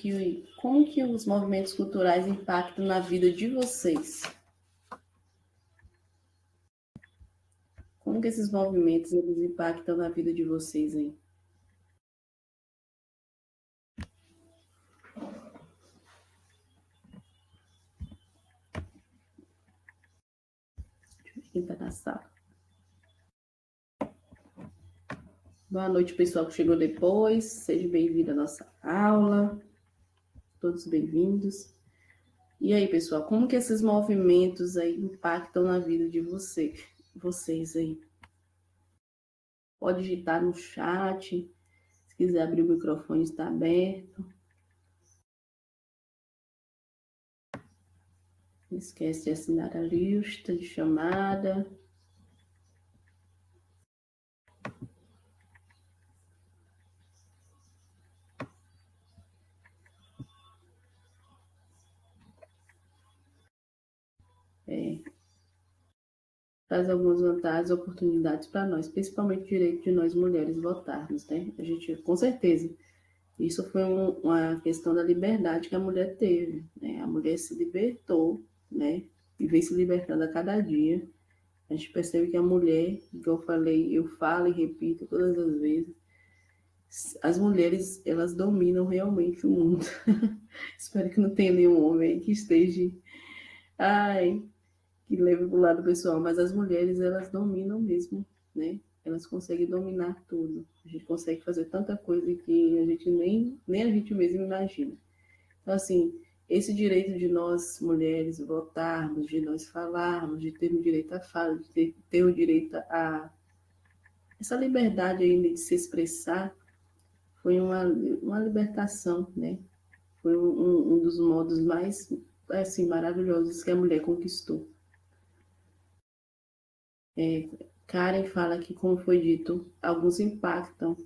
como que os movimentos culturais impactam na vida de vocês? Como que esses movimentos eles impactam na vida de vocês aí? Quem tá na sala? Boa noite, pessoal que chegou depois. Seja bem-vindo à nossa aula. Todos bem-vindos. E aí, pessoal, como que esses movimentos aí impactam na vida de vocês aí? Pode digitar no chat. Se quiser abrir o microfone, está aberto. Não esquece de assinar a lista de chamada. traz algumas vantagens e oportunidades para nós, principalmente o direito de nós mulheres votarmos, né? A gente, com certeza, isso foi uma questão da liberdade que a mulher teve, né? A mulher se libertou, né? E vem se libertando a cada dia. A gente percebe que a mulher, igual eu falei, eu falo e repito todas as vezes, as mulheres, elas dominam realmente o mundo. Espero que não tenha nenhum homem que esteja, ai, que leve para o lado pessoal, mas as mulheres, elas dominam mesmo, né? Elas conseguem dominar tudo. A gente consegue fazer tanta coisa que a gente nem a gente mesmo imagina. Então, assim, esse direito de nós, mulheres, votarmos, de nós falarmos, de termos direito à fala, de ter o direito a essa liberdade ainda de se expressar, foi uma libertação, né? Foi um dos modos mais, assim, maravilhosos que a mulher conquistou. Karen fala que, como foi dito, alguns impactam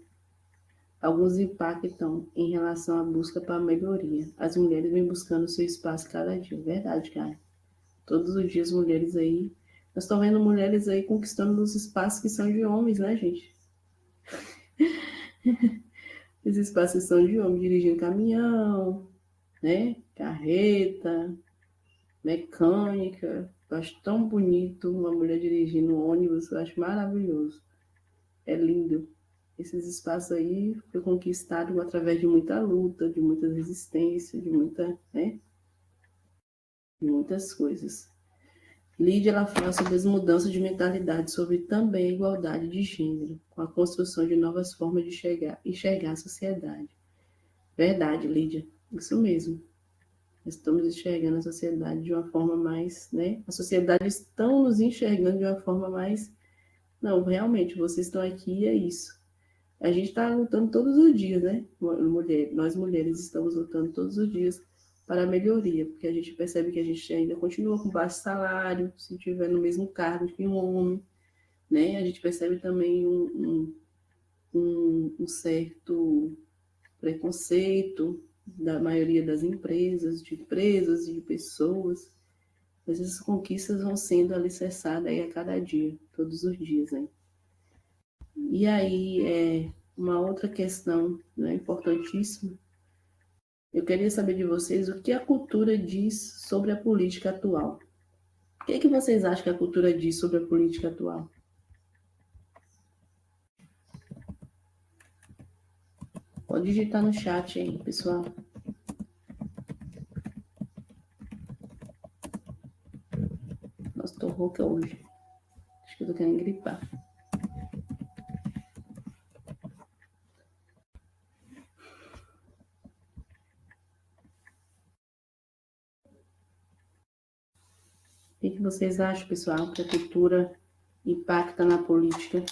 em relação à busca para melhoria. As mulheres vêm buscando seu espaço cada dia. Verdade, Karen. Todos os dias, mulheres aí. Nós estamos vendo mulheres aí conquistando os espaços que são de homens, né, gente? Os espaços são de homens, dirigindo caminhão, né? Carreta, mecânica. Eu acho tão bonito uma mulher dirigindo um ônibus, eu acho maravilhoso. É lindo. Esses espaços aí foi conquistado através de muita luta, de muita resistência, de muita, né? De muitas coisas. Lídia, ela fala sobre as mudanças de mentalidade, sobre também a igualdade de gênero, com a construção de novas formas de enxergar a sociedade. Verdade, Lídia, isso mesmo. Nós estamos enxergando a sociedade de uma forma mais, né? A sociedade está nos enxergando de uma forma mais. Não, realmente, vocês estão aqui e é isso. A gente está lutando todos os dias, né? Nós mulheres estamos lutando todos os dias para a melhoria, porque a gente percebe que a gente ainda continua com baixo salário, se tiver no mesmo cargo que um homem, né? A gente percebe também um certo preconceito da maioria das empresas, de empresas e de pessoas, mas essas conquistas vão sendo alicerçadas aí a cada dia, todos os dias, né? E aí, uma outra questão, né, importantíssima, eu queria saber de vocês o que a cultura diz sobre a política atual. O que vocês acham que a cultura diz sobre a política atual? Pode digitar no chat aí, pessoal. Nossa, tô rouca hoje. Acho que eu tô querendo gripar. O que vocês acham, pessoal, que a cultura impacta na política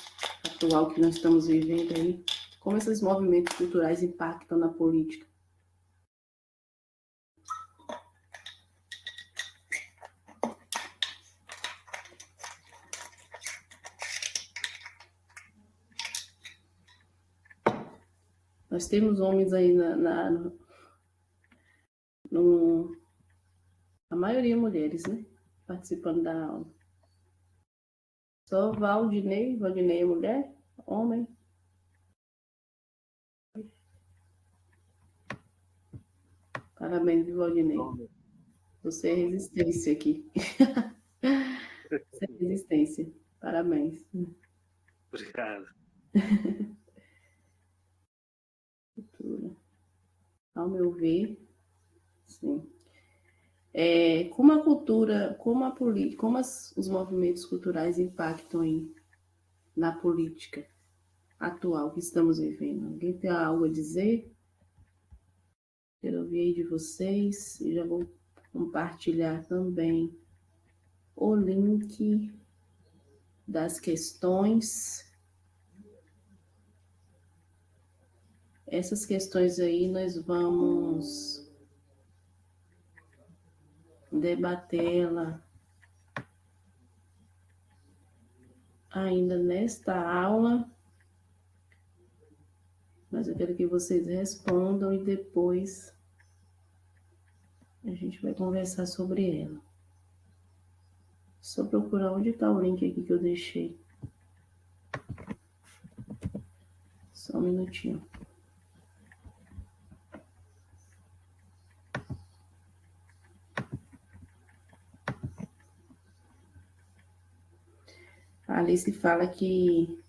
atual que nós estamos vivendo aí? Como esses movimentos culturais impactam na política? Nós temos homens aí a maioria mulheres, né? Participando da aula. Só Valdinei é mulher? Homem? Parabéns, Valdinei. Você é resistência aqui. Você é resistência. Parabéns. Obrigado. Cultura. Ao meu ver, sim. Como a cultura, os movimentos culturais impactam aí na política atual que estamos vivendo? Alguém tem algo a dizer? Quero ouvir aí de vocês. E já vou compartilhar também o link das questões. Essas questões aí nós vamos debatê-la ainda nesta aula, mas eu quero que vocês respondam e depois a gente vai conversar sobre ela. Só procurar onde está o link aqui que eu deixei. Só um minutinho. A Alice fala que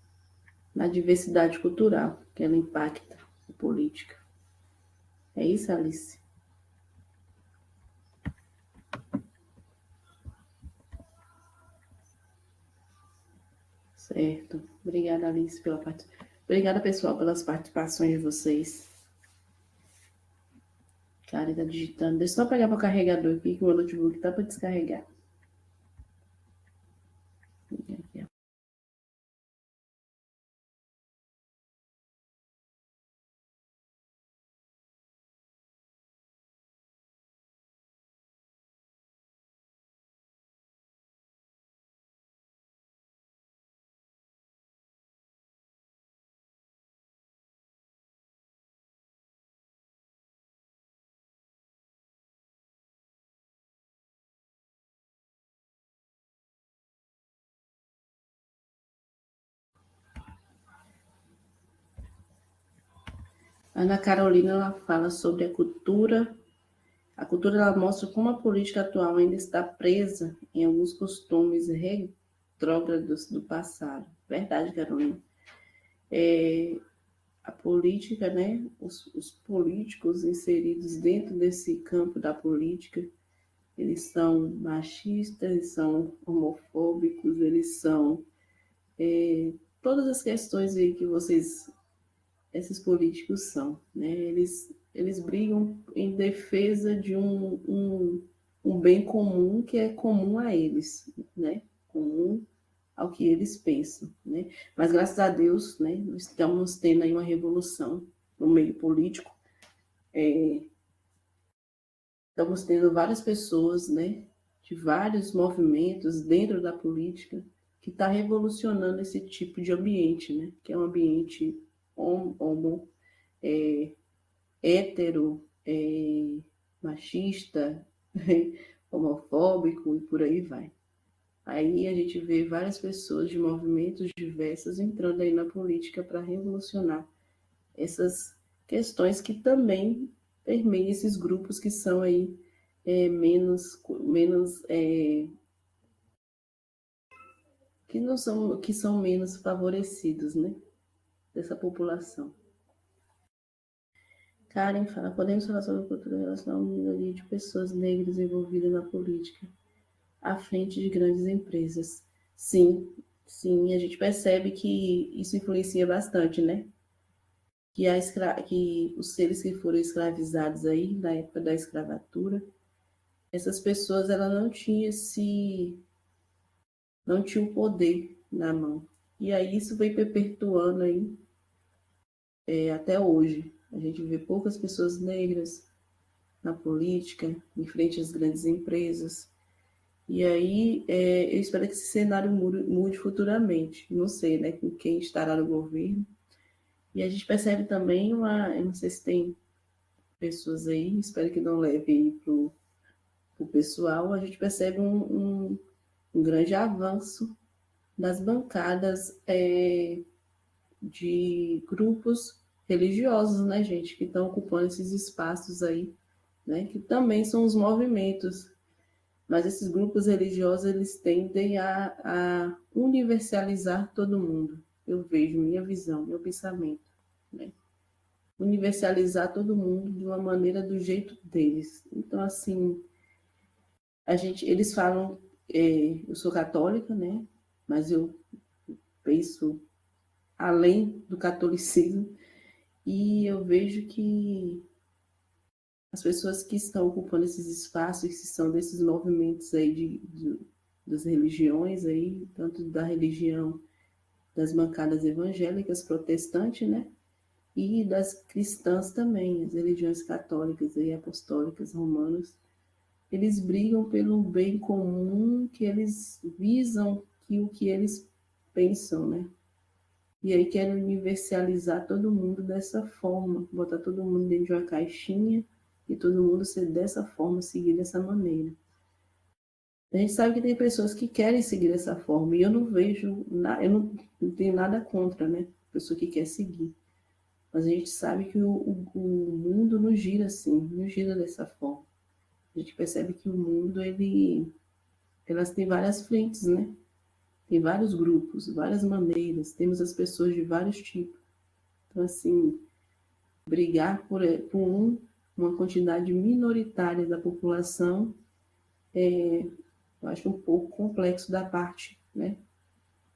na diversidade cultural, que ela impacta a política. É isso, Alice? Certo. Obrigada, Alice, pela participação. Obrigada, pessoal, pelas participações de vocês. Cara, tá digitando. Deixa eu só pegar meu carregador aqui, que o meu notebook tá para descarregar. Aqui, ó. Ana Carolina, ela fala sobre a cultura. A cultura, ela mostra como a política atual ainda está presa em alguns costumes retrógrados do passado. Verdade, Carolina. A política, né? Os políticos inseridos dentro desse campo da política, eles são machistas, eles são homofóbicos, eles são todas as questões aí que esses políticos são, né? Eles brigam em defesa de um bem comum que é comum a eles, né? Comum ao que eles pensam, né? Mas graças a Deus, né? Nós estamos tendo aí uma revolução no meio político. Estamos tendo várias pessoas, né? De vários movimentos dentro da política que está revolucionando esse tipo de ambiente, né? Que é um ambiente homo, hétero, machista, homofóbico e por aí vai. Aí a gente vê várias pessoas de movimentos diversos entrando aí na política para revolucionar essas questões que também permeiam esses grupos que são aí menos que não são que são menos favorecidos, né, dessa população. Karen fala, podemos falar sobre a cultura relacional à minoria de pessoas negras envolvidas na política à frente de grandes empresas. Sim, sim, a gente percebe que isso influencia bastante, né? Que os seres que foram escravizados aí, na época da escravatura, essas pessoas ela não tinham o poder na mão. E aí isso vem perpetuando aí até hoje. A gente vê poucas pessoas negras na política, em frente às grandes empresas. E aí, eu espero que esse cenário mude futuramente. Não sei, né, com quem estará no governo. E a gente percebe também eu não sei se tem pessoas aí, espero que não leve para o pessoal, a gente percebe um grande avanço das bancadas de grupos religiosos, né, gente, que estão ocupando esses espaços aí, né, que também são os movimentos. Mas esses grupos religiosos, eles tendem a universalizar todo mundo. Eu vejo, minha visão, meu pensamento, né? Universalizar todo mundo de uma maneira do jeito deles. Então, assim, eles falam, eu sou católica, né? Mas eu penso além do catolicismo e eu vejo que as pessoas que estão ocupando esses espaços, que são desses movimentos aí das religiões aí, tanto da religião das bancadas evangélicas protestantes, né? E das cristãs também, as religiões católicas e apostólicas romanas, eles brigam pelo bem comum, que eles visam que o que eles pensam, né? E aí querem universalizar todo mundo dessa forma, botar todo mundo dentro de uma caixinha e todo mundo ser dessa forma, seguir dessa maneira. A gente sabe que tem pessoas que querem seguir dessa forma, e eu não vejo, eu não tenho nada contra, né? Pessoa que quer seguir. Mas a gente sabe que o mundo não gira assim, não gira dessa forma. A gente percebe que o mundo, elas têm várias frentes, né? Tem vários grupos, várias maneiras, temos as pessoas de vários tipos. Então, assim, brigar por uma quantidade minoritária da população, eu acho um pouco complexo da parte, né?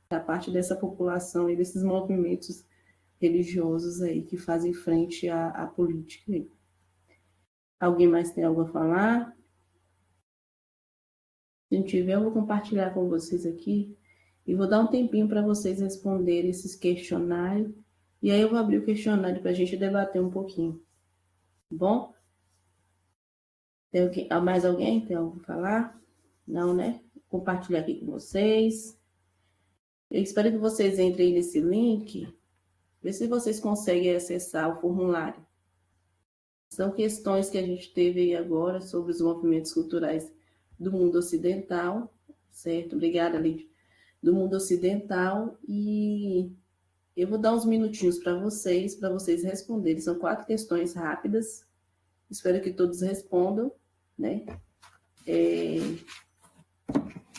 Da parte dessa população e desses movimentos religiosos aí que fazem frente à política aí. Alguém mais tem algo a falar? Se não tiver, eu vou compartilhar com vocês aqui e vou dar um tempinho para vocês responderem esses questionários. E aí eu vou abrir o questionário para a gente debater um pouquinho. Tá bom? Tem mais alguém tem algo a falar? Não, né? Vou compartilhar aqui com vocês. Eu espero que vocês entrem nesse link. Vê se vocês conseguem acessar o formulário. São questões que a gente teve aí agora sobre os movimentos culturais do mundo ocidental, certo? Obrigada, Lídia. Do mundo ocidental, e eu vou dar uns minutinhos para vocês responderem. São 4 questões rápidas, espero que todos respondam, né?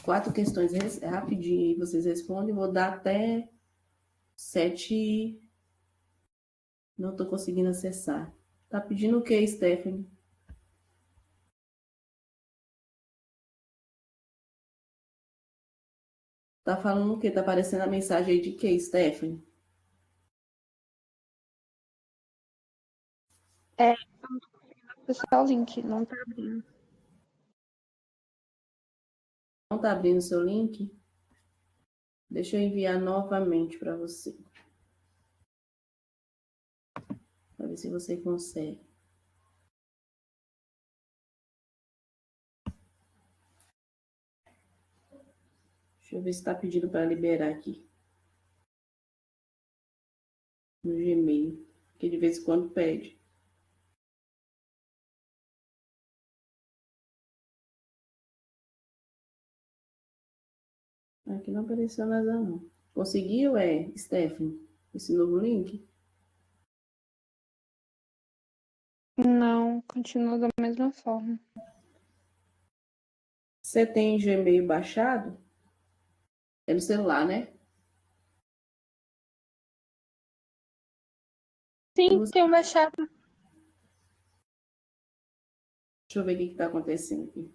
4 questões rapidinho, aí vocês respondem, vou dar até 7, não estou conseguindo acessar. Tá pedindo o quê, Stephanie? Tá falando o quê? Tá aparecendo a mensagem aí de quê, Stephanie? É, acessar o link, não tá abrindo. Não tá abrindo o seu link? Deixa eu enviar novamente para você. Para ver se você consegue. Deixa eu ver se está pedindo para liberar aqui. No Gmail. Que de vez em quando pede. Aqui não apareceu nada não. Conseguiu, Stephanie? Esse novo link? Não, continua da mesma forma. Você tem Gmail baixado? É no celular, né? Sim, tem baixado. Deixa eu ver o que está acontecendo aqui.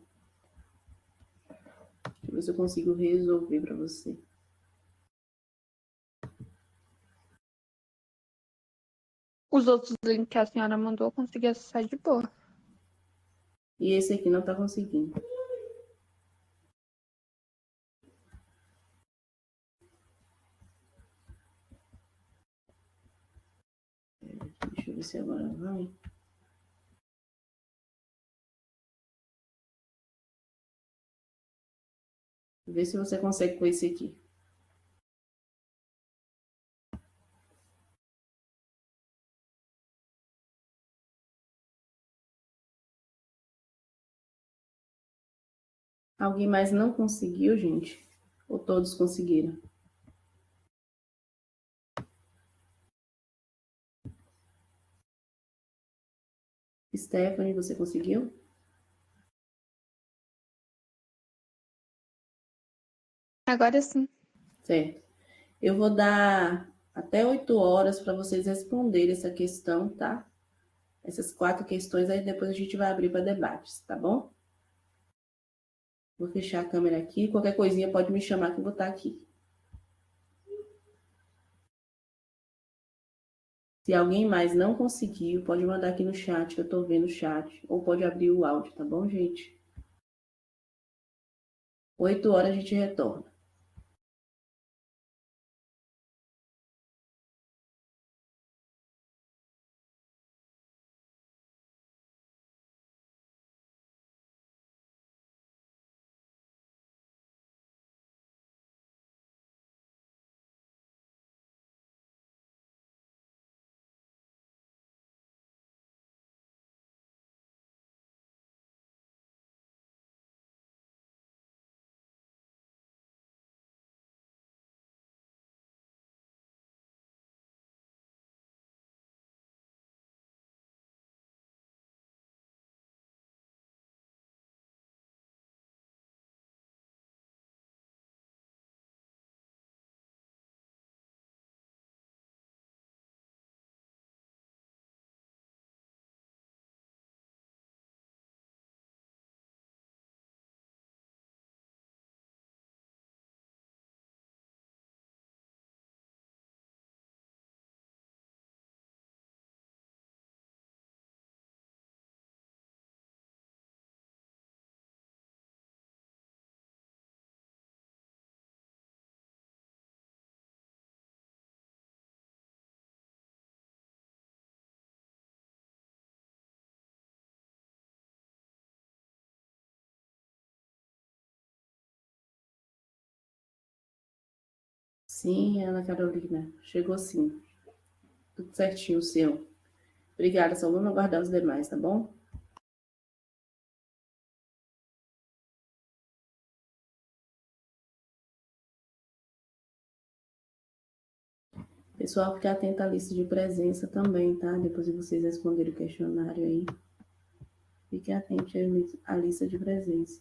Deixa eu ver se eu consigo resolver para você. Os outros links que a senhora mandou, eu consegui acessar de boa. E esse aqui não está conseguindo. Deixa eu ver se agora vai. Vê se você consegue com esse aqui. Alguém mais não conseguiu, gente? Ou todos conseguiram? Stephanie, você conseguiu? Agora sim. Certo. Eu vou dar até 8 horas para vocês responderem essa questão, tá? Essas 4 questões, aí depois a gente vai abrir para debates, tá bom? Vou fechar a câmera aqui. Qualquer coisinha pode me chamar que eu vou estar aqui. Se alguém mais não conseguiu, pode mandar aqui no chat, que eu estou vendo o chat. Ou pode abrir o áudio, tá bom, gente? 8 horas a gente retorna. Sim, Ana Carolina. Chegou sim. Tudo certinho, o seu. Obrigada, só vamos aguardar os demais, tá bom? Pessoal, fique atento à lista de presença também, tá? Depois de vocês responderem o questionário aí, fique atento à lista de presença.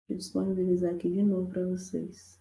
Vou disponibilizar aqui de novo para vocês.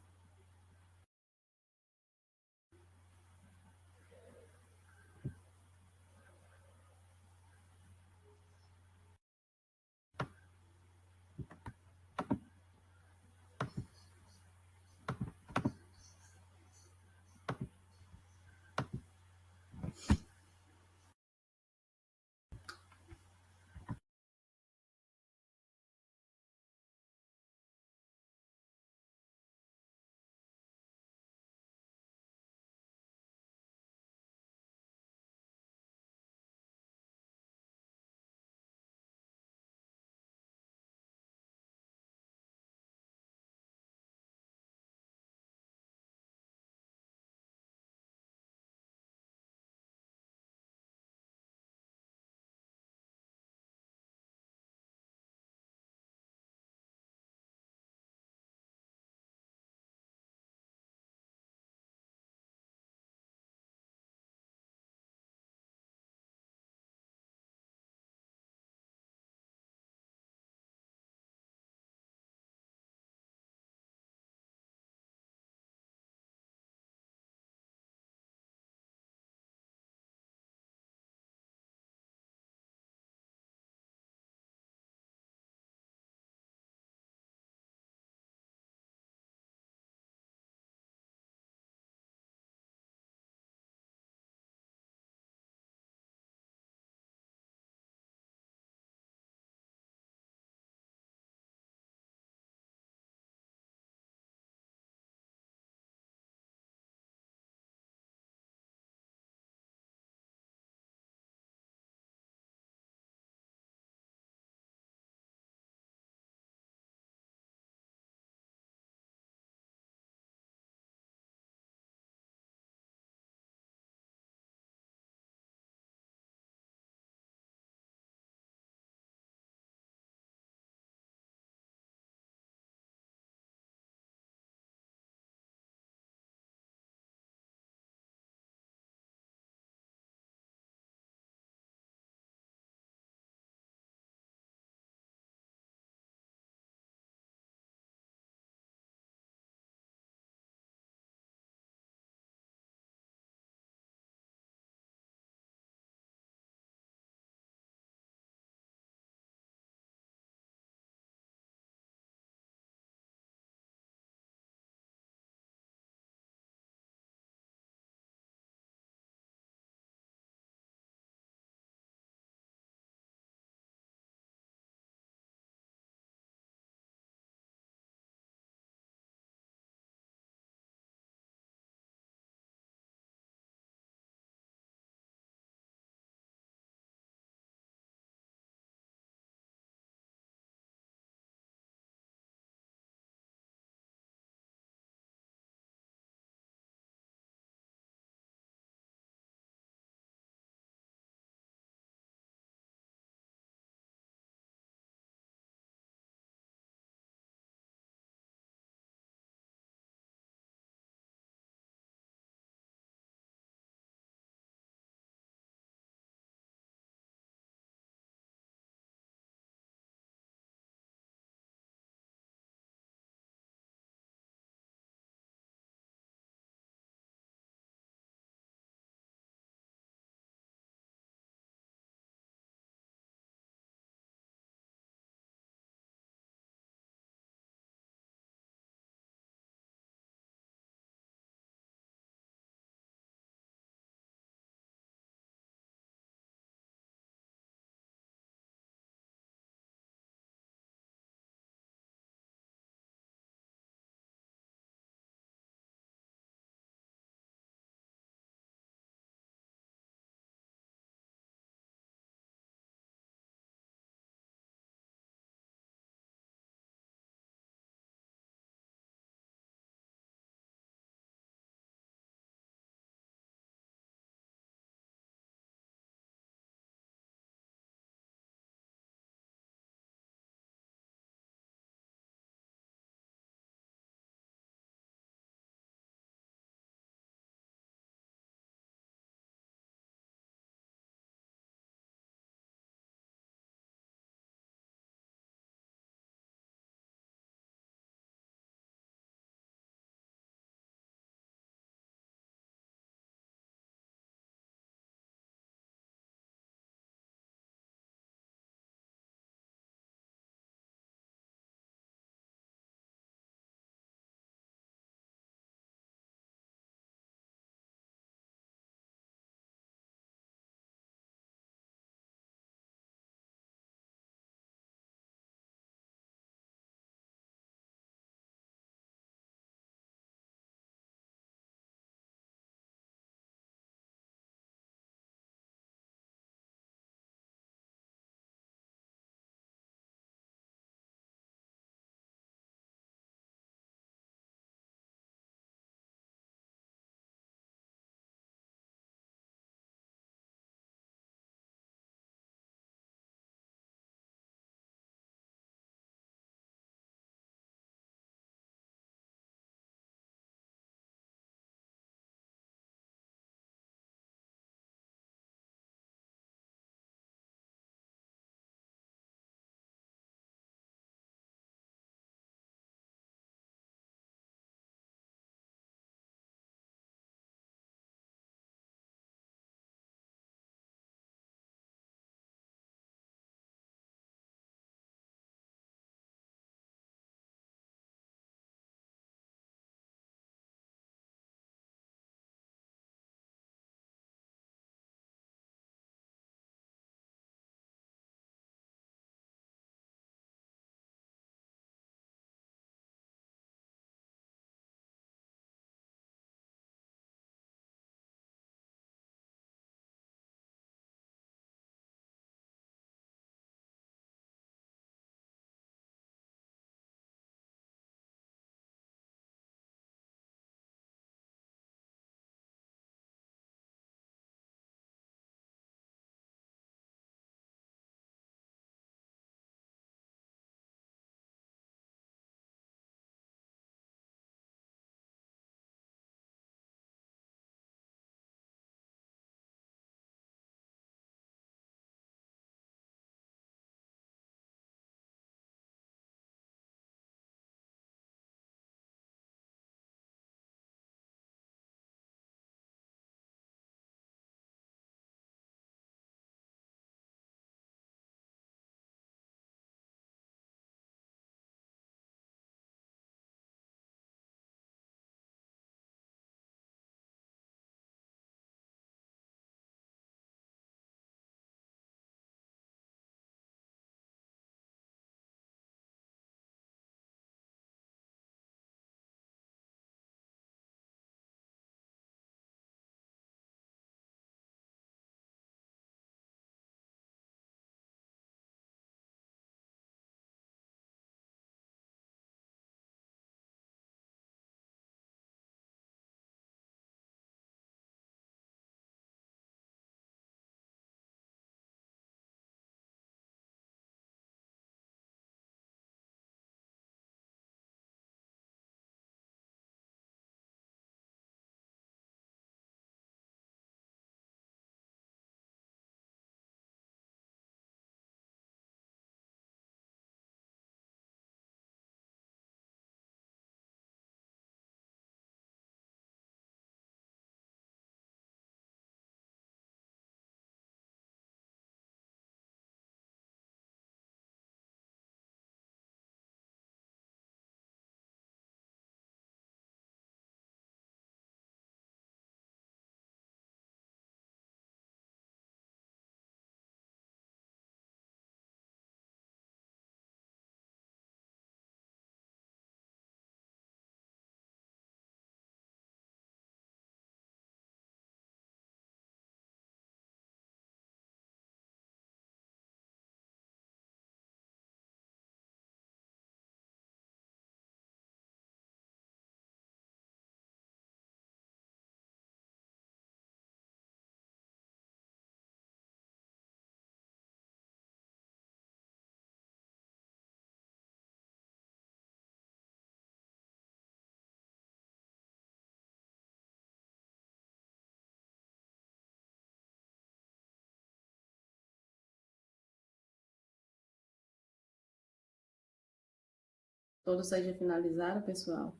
Todos aí já finalizaram, pessoal?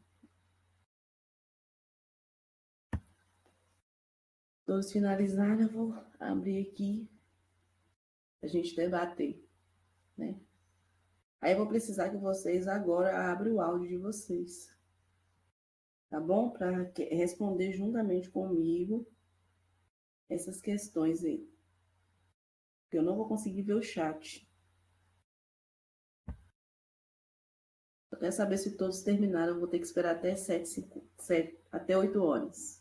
Todos finalizaram, eu vou abrir aqui a gente debater, né? Aí eu vou precisar que vocês agora abram o áudio de vocês, tá bom? Para responder juntamente comigo essas questões aí. Porque eu não vou conseguir ver o chat. Eu quero saber se todos terminaram, eu vou ter que esperar até 8 horas.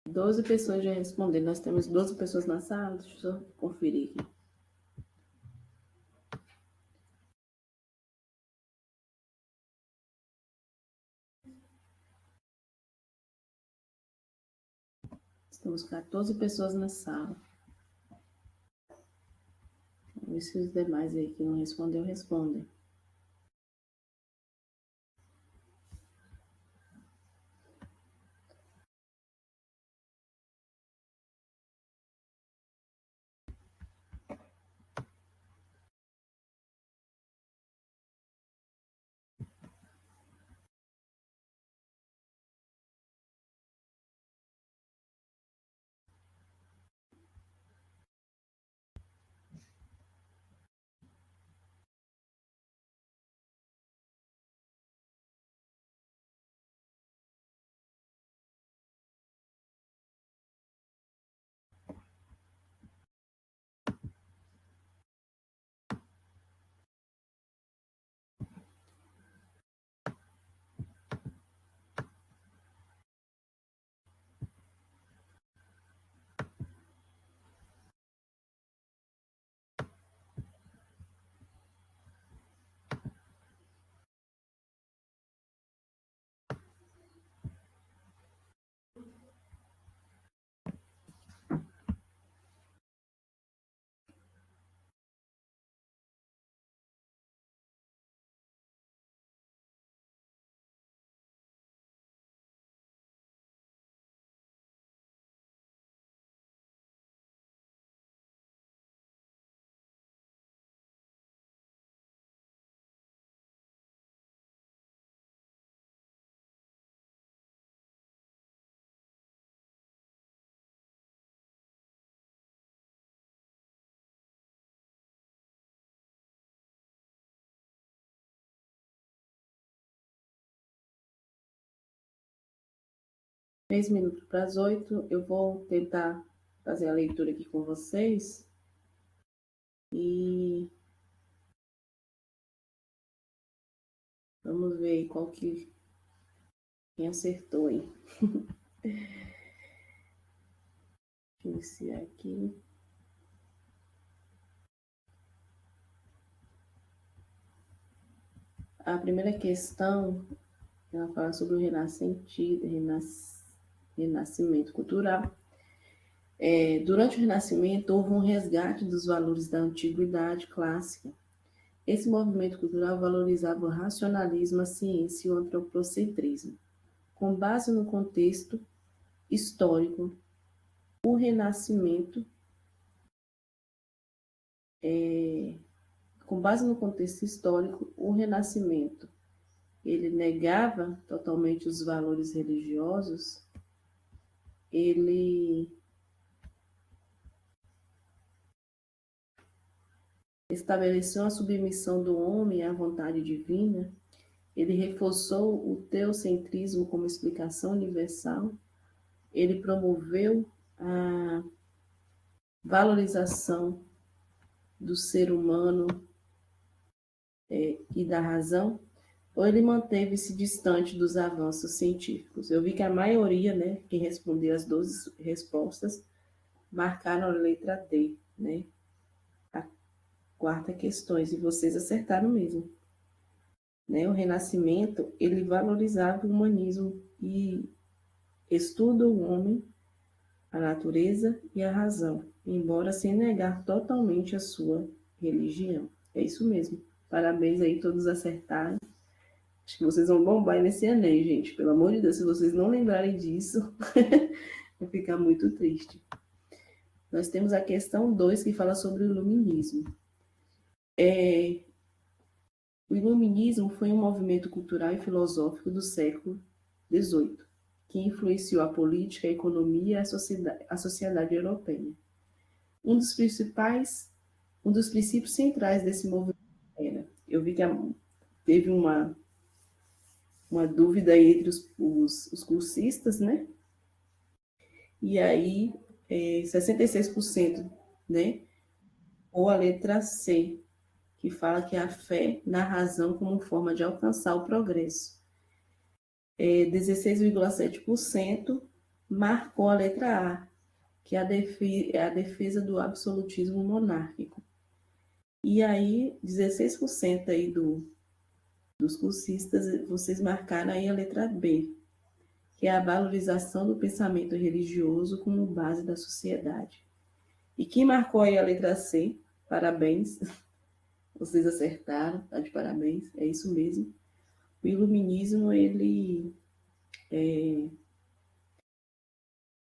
Doze pessoas já responderam. Nós temos 12 pessoas na sala. Deixa eu só conferir aqui. Temos 14 pessoas na sala. Vamos ver se os demais aí que não respondeu, respondem. Três minutos para as 8, eu vou tentar fazer a leitura aqui com vocês. E vamos ver quem acertou aí. Deixa eu iniciar aqui. A primeira questão, ela fala sobre o renascimento cultural. Durante o Renascimento, houve um resgate dos valores da antiguidade clássica. Esse movimento cultural valorizava o racionalismo, a ciência e o antropocentrismo. Com base no contexto histórico, o Renascimento ele negava totalmente os valores religiosos, ele estabeleceu a submissão do homem à vontade divina, ele reforçou o teocentrismo como explicação universal, ele promoveu a valorização do ser humano e da razão, ou ele manteve-se distante dos avanços científicos? Eu vi que a maioria, né, quem respondeu as 12 respostas, marcaram a letra D, né? A quarta questão, e vocês acertaram mesmo. Né? O Renascimento, ele valorizava o humanismo e estuda o homem, a natureza e a razão, embora sem negar totalmente a sua religião. É isso mesmo. Parabéns aí, todos acertaram. Acho que vocês vão bombar nesse Enem, gente. Pelo amor de Deus, se vocês não lembrarem disso, vai ficar muito triste. Nós temos a questão 2, que fala sobre o iluminismo. O iluminismo foi um movimento cultural e filosófico do século XVIII, que influenciou a política, a economia e a sociedade europeia. Um dos princípios centrais desse movimento era, eu vi que teve uma dúvida entre os cursistas, né? E aí, 66%, né? Ou a letra C, que fala que a fé na razão como forma de alcançar o progresso. 16,7% marcou a letra A, que é a defesa do absolutismo monárquico. E aí, 16% aí dos cursistas, vocês marcaram aí a letra B, que é a valorização do pensamento religioso como base da sociedade. E quem marcou aí a letra C? Parabéns, vocês acertaram, tá de parabéns, é isso mesmo. O iluminismo, ele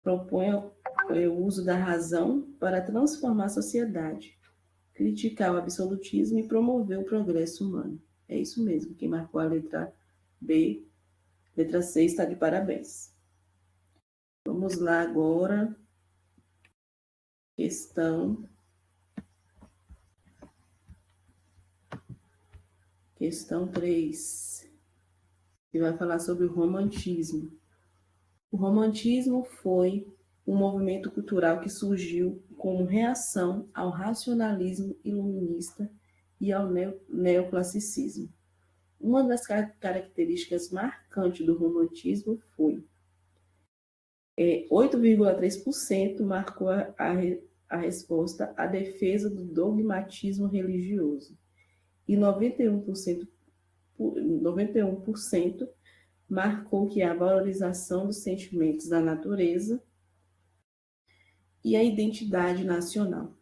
propõe o uso da razão para transformar a sociedade, criticar o absolutismo e promover o progresso humano. É isso mesmo, quem marcou a letra B, letra C está de parabéns. Vamos lá agora, questão 3, que vai falar sobre o romantismo. O romantismo foi um movimento cultural que surgiu como reação ao racionalismo iluminista e ao neoclassicismo. Uma das características marcantes do romantismo foi 8,3% marcou a resposta à defesa do dogmatismo religioso e 91% marcou que a valorização dos sentimentos da natureza e a identidade nacional.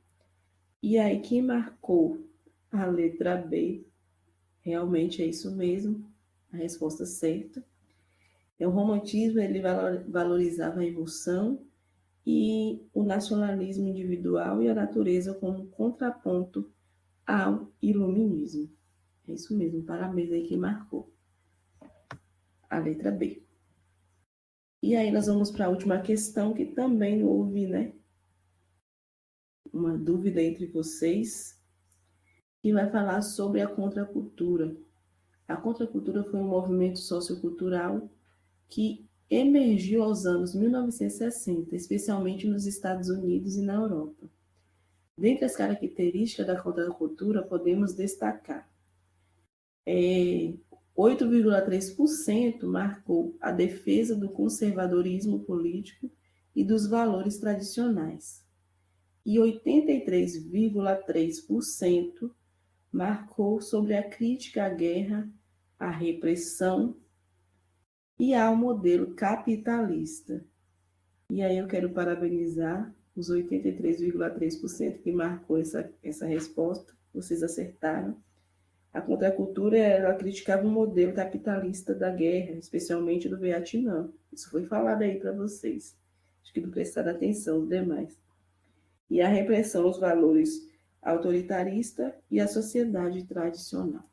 E aí, quem marcou a letra B, realmente é isso mesmo, a resposta certa. O romantismo, ele valorizava a emoção e o nacionalismo individual e a natureza como contraponto ao iluminismo. É isso mesmo, parabéns aí quem marcou a letra B. E aí nós vamos para a última questão, que também houve, né, uma dúvida entre vocês, que vai falar sobre a contracultura. A contracultura foi um movimento sociocultural que emergiu aos anos 1960, especialmente nos Estados Unidos e na Europa. Dentre as características da contracultura, podemos destacar 8,3% marcou a defesa do conservadorismo político e dos valores tradicionais, e 83,3% marcou sobre a crítica à guerra, à repressão e ao modelo capitalista. E aí eu quero parabenizar os 83,3% que marcou essa resposta, vocês acertaram. A contracultura, ela criticava o modelo capitalista da guerra, especialmente do Vietnã. Isso foi falado aí para vocês. Acho que não prestaram atenção os demais. E a repressão aos valores autoritarista e a sociedade tradicional.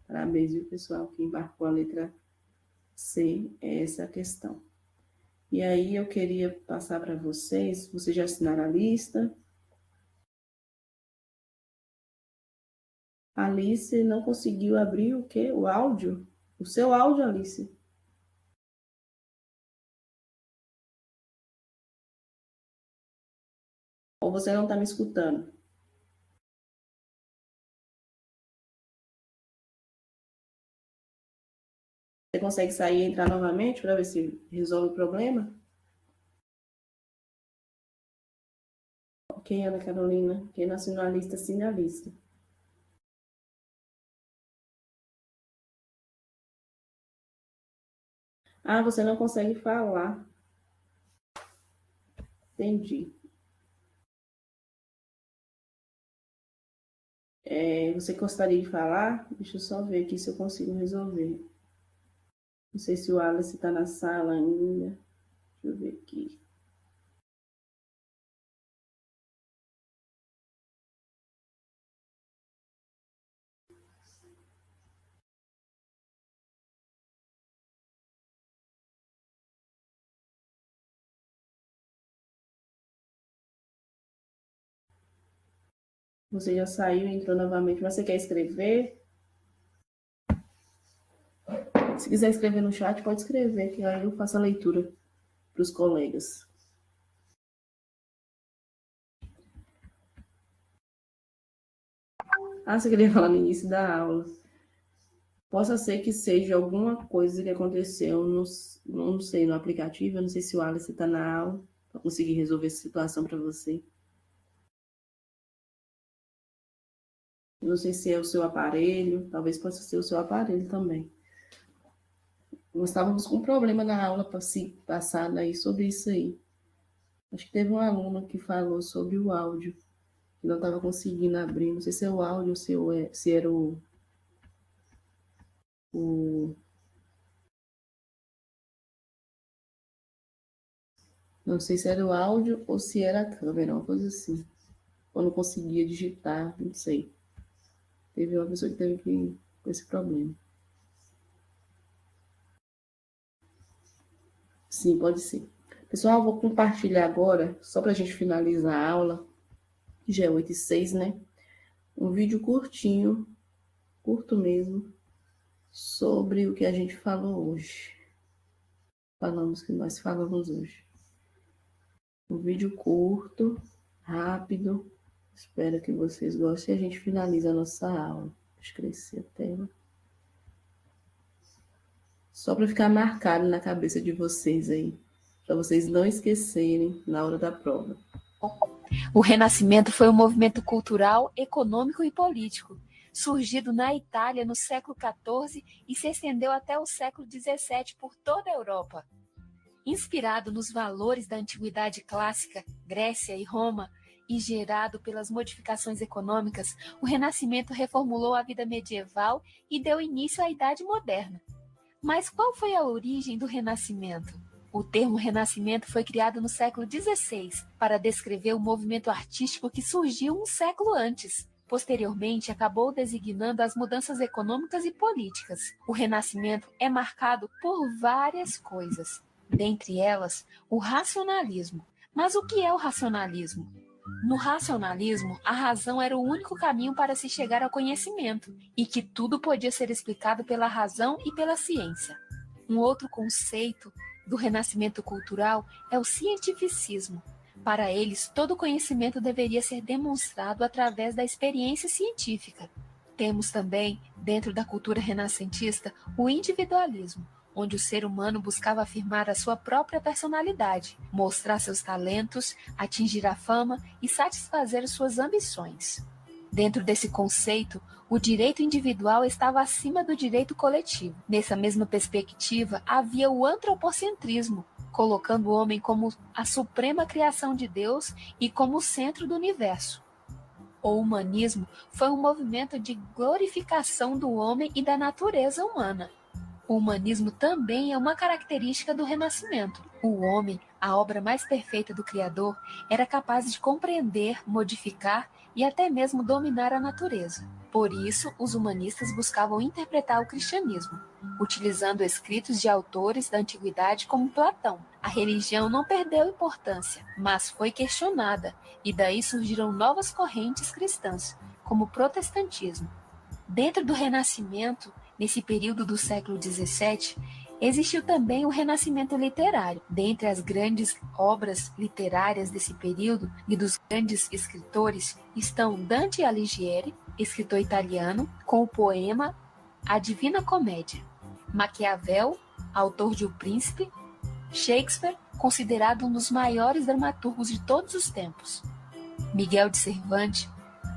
Parabéns, viu, pessoal, que embarcou a letra C, é essa a questão. E aí eu queria passar para vocês já assinaram a lista. A Alice não conseguiu abrir o quê? O áudio? O seu áudio, Alice? Ou você não está me escutando? Você consegue sair e entrar novamente para ver se resolve o problema? Ok, Ana Carolina. Quem nacionalista, sinalista. Ah, você não consegue falar. Entendi. Você gostaria de falar? Deixa eu só ver aqui se eu consigo resolver. Não sei se o Alice está na sala ainda. Deixa eu ver aqui. Você já saiu e entrou novamente, mas você quer escrever? Se quiser escrever no chat, pode escrever, que aí eu faço a leitura para os colegas. Ah, você queria falar no início da aula. Possa ser que seja alguma coisa que aconteceu, não sei, no aplicativo. Eu não sei se o Alice está na aula para conseguir resolver essa situação para você. Eu não sei se é o seu aparelho, talvez possa ser o seu aparelho também. Nós estávamos com um problema na aula passada aí sobre isso aí. Acho que teve um aluno que falou sobre o áudio, que não estava conseguindo abrir. Não sei se é o áudio ou se era o. Não sei se era o áudio ou se era a câmera, uma coisa assim. Ou não conseguia digitar, não sei. Teve uma pessoa que teve com esse problema. Sim, pode ser. Pessoal, eu vou compartilhar agora, só para a gente finalizar a aula, que já é 8h06, né? Um vídeo curtinho, curto mesmo, sobre o que a gente falou hoje. Que nós falamos hoje. Um vídeo curto, rápido. Espero que vocês gostem e a gente finaliza a nossa aula. Deixa eu crescer a tela. Só para ficar marcado na cabeça de vocês aí, para vocês não esquecerem na hora da prova. O Renascimento foi um movimento cultural, econômico e político, surgido na Itália no século XIV e se estendeu até o século XVII por toda a Europa. Inspirado nos valores da antiguidade clássica, Grécia e Roma, e gerado pelas modificações econômicas, o Renascimento reformulou a vida medieval e deu início à Idade Moderna. Mas qual foi a origem do Renascimento? O termo Renascimento foi criado no século XVI para descrever o movimento artístico que surgiu um século antes. Posteriormente, acabou designando as mudanças econômicas e políticas. O Renascimento é marcado por várias coisas, dentre elas, o racionalismo. Mas o que é o racionalismo? No racionalismo, a razão era o único caminho para se chegar ao conhecimento, e que tudo podia ser explicado pela razão e pela ciência. Um outro conceito do renascimento cultural é o cientificismo. Para eles, todo conhecimento deveria ser demonstrado através da experiência científica. Temos também, dentro da cultura renascentista, o individualismo, onde o ser humano buscava afirmar a sua própria personalidade, mostrar seus talentos, atingir a fama e satisfazer suas ambições. Dentro desse conceito, o direito individual estava acima do direito coletivo. Nessa mesma perspectiva, havia o antropocentrismo, colocando o homem como a suprema criação de Deus e como o centro do universo. O humanismo foi um movimento de glorificação do homem e da natureza humana. O humanismo também é uma característica do Renascimento. O homem, a obra mais perfeita do Criador, era capaz de compreender, modificar e até mesmo dominar a natureza. Por isso, os humanistas buscavam interpretar o cristianismo, utilizando escritos de autores da antiguidade como Platão. A religião não perdeu importância, mas foi questionada, e daí surgiram novas correntes cristãs, como o protestantismo. Dentro do Renascimento, nesse período do século XVII, existiu também o Renascimento literário. Dentre as grandes obras literárias desse período e dos grandes escritores estão Dante Alighieri, escritor italiano, com o poema A Divina Comédia. Maquiavel, autor de O Príncipe. Shakespeare, considerado um dos maiores dramaturgos de todos os tempos. Miguel de Cervantes,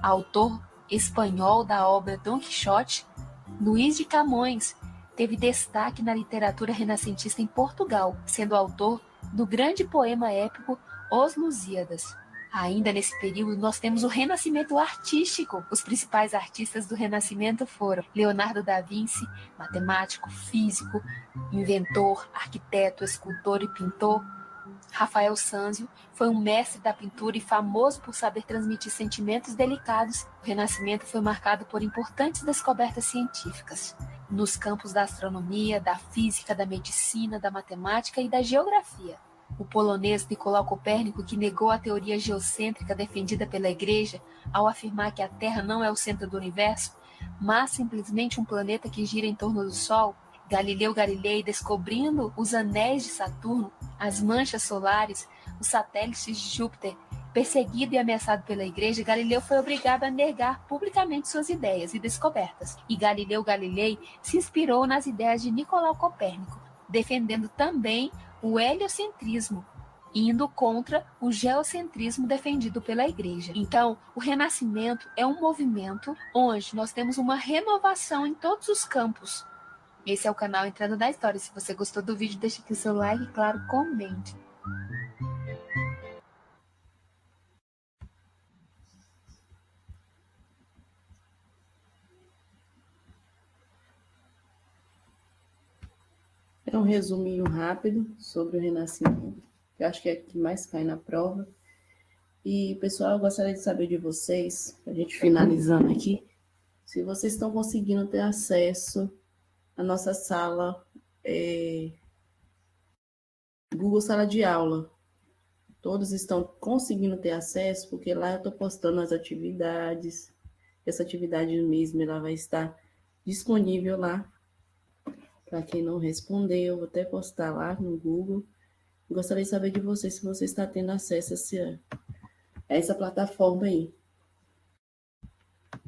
autor espanhol da obra Dom Quixote. Luís de Camões teve destaque na literatura renascentista em Portugal, sendo autor do grande poema épico Os Lusíadas. Ainda nesse período, nós temos o Renascimento artístico. Os principais artistas do Renascimento foram Leonardo da Vinci, matemático, físico, inventor, arquiteto, escultor e pintor. Rafael Sanzio foi um mestre da pintura e famoso por saber transmitir sentimentos delicados. O Renascimento foi marcado por importantes descobertas científicas nos campos da astronomia, da física, da medicina, da matemática e da geografia. O polonês Nicolau Copérnico, que negou a teoria geocêntrica defendida pela Igreja ao afirmar que a Terra não é o centro do universo, mas simplesmente um planeta que gira em torno do Sol. Galileu Galilei, descobrindo os anéis de Saturno, as manchas solares, os satélites de Júpiter. Perseguido e ameaçado pela Igreja, Galileu foi obrigado a negar publicamente suas ideias e descobertas. E Galileu Galilei se inspirou nas ideias de Nicolau Copérnico, defendendo também o heliocentrismo, indo contra o geocentrismo defendido pela Igreja. Então, o Renascimento é um movimento onde nós temos uma renovação em todos os campos. Esse é o canal Entrando na História. Se você gostou do vídeo, deixa aqui o seu like e, claro, comente. É um resuminho rápido sobre o Renascimento, que eu acho que é o que mais cai na prova. E, pessoal, eu gostaria de saber de vocês, a gente finalizando aqui, se vocês estão conseguindo ter acesso à nossa sala Google Sala de Aula. Todos estão conseguindo ter acesso, porque lá eu estou postando as atividades. Essa atividade mesmo ela vai estar disponível lá. Para quem não respondeu, eu vou até postar lá no Google. Gostaria de saber de você se você está tendo acesso a essa plataforma aí.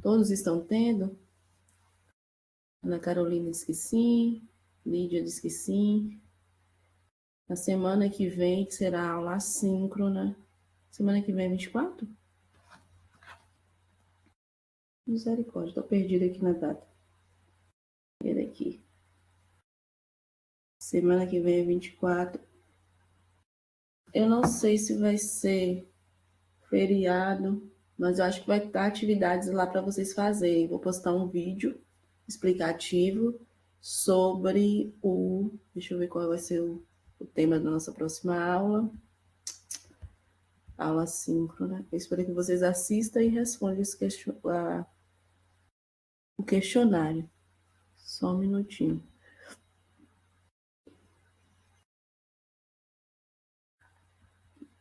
Todos estão tendo? Ana Carolina disse que sim. Lídia disse que sim. Na semana que vem, que será a aula assíncrona. Semana que vem é 24? Misericórdia, estou perdida aqui na data. Ver aqui. Semana que vem é 24. Eu não sei se vai ser feriado, mas eu acho que vai estar atividades lá para vocês fazerem. Vou postar um vídeo explicativo sobre o... Deixa eu ver qual vai ser o tema da nossa próxima aula. Aula síncrona. Eu espero que vocês assistam e respondam o questionário. Só um minutinho.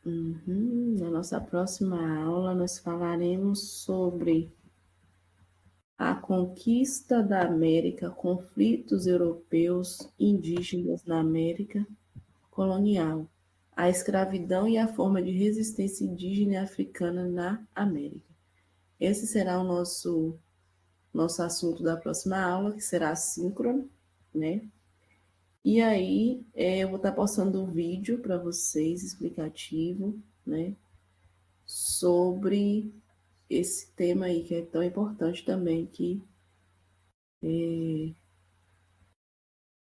Na nossa próxima aula, nós falaremos sobre a conquista da América, conflitos europeus indígenas na América colonial, a escravidão e a forma de resistência indígena e africana na América. Esse será o nosso assunto da próxima aula, que será assíncrono, né? E aí, eu vou estar postando um vídeo para vocês, explicativo, né? Sobre esse tema aí, que é tão importante também, que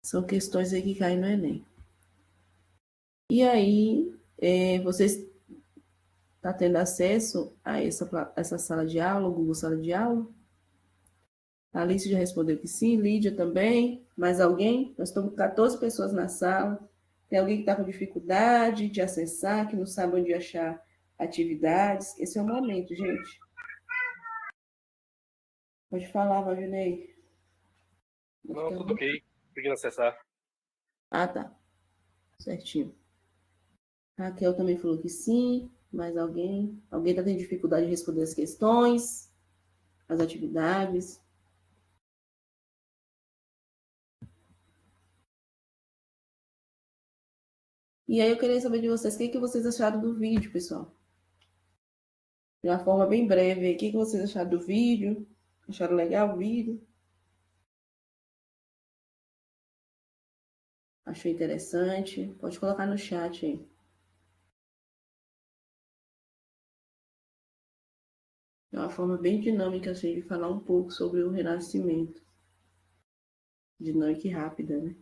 são questões aí que caem no Enem. E aí, vocês estão tendo acesso a essa sala de aula, o Google Sala de Aula? A Alice já respondeu que sim, Lídia também. Mais alguém? Nós estamos com 14 pessoas na sala. Tem alguém que está com dificuldade de acessar, que não sabe onde achar atividades? Esse é o momento, gente. Pode falar, Valdinei. Não, tudo ok. Consegui acessar. Ah, tá. Certinho. Raquel também falou que sim. Mais alguém? Alguém está tendo dificuldade de responder as questões, as atividades? E aí eu queria saber de vocês, o que vocês acharam do vídeo, pessoal? De uma forma bem breve, o que vocês acharam do vídeo? Acharam legal o vídeo? achou interessante, pode colocar no chat aí. É uma forma bem dinâmica assim, de falar um pouco sobre o Renascimento. Dinâmica e rápida, né?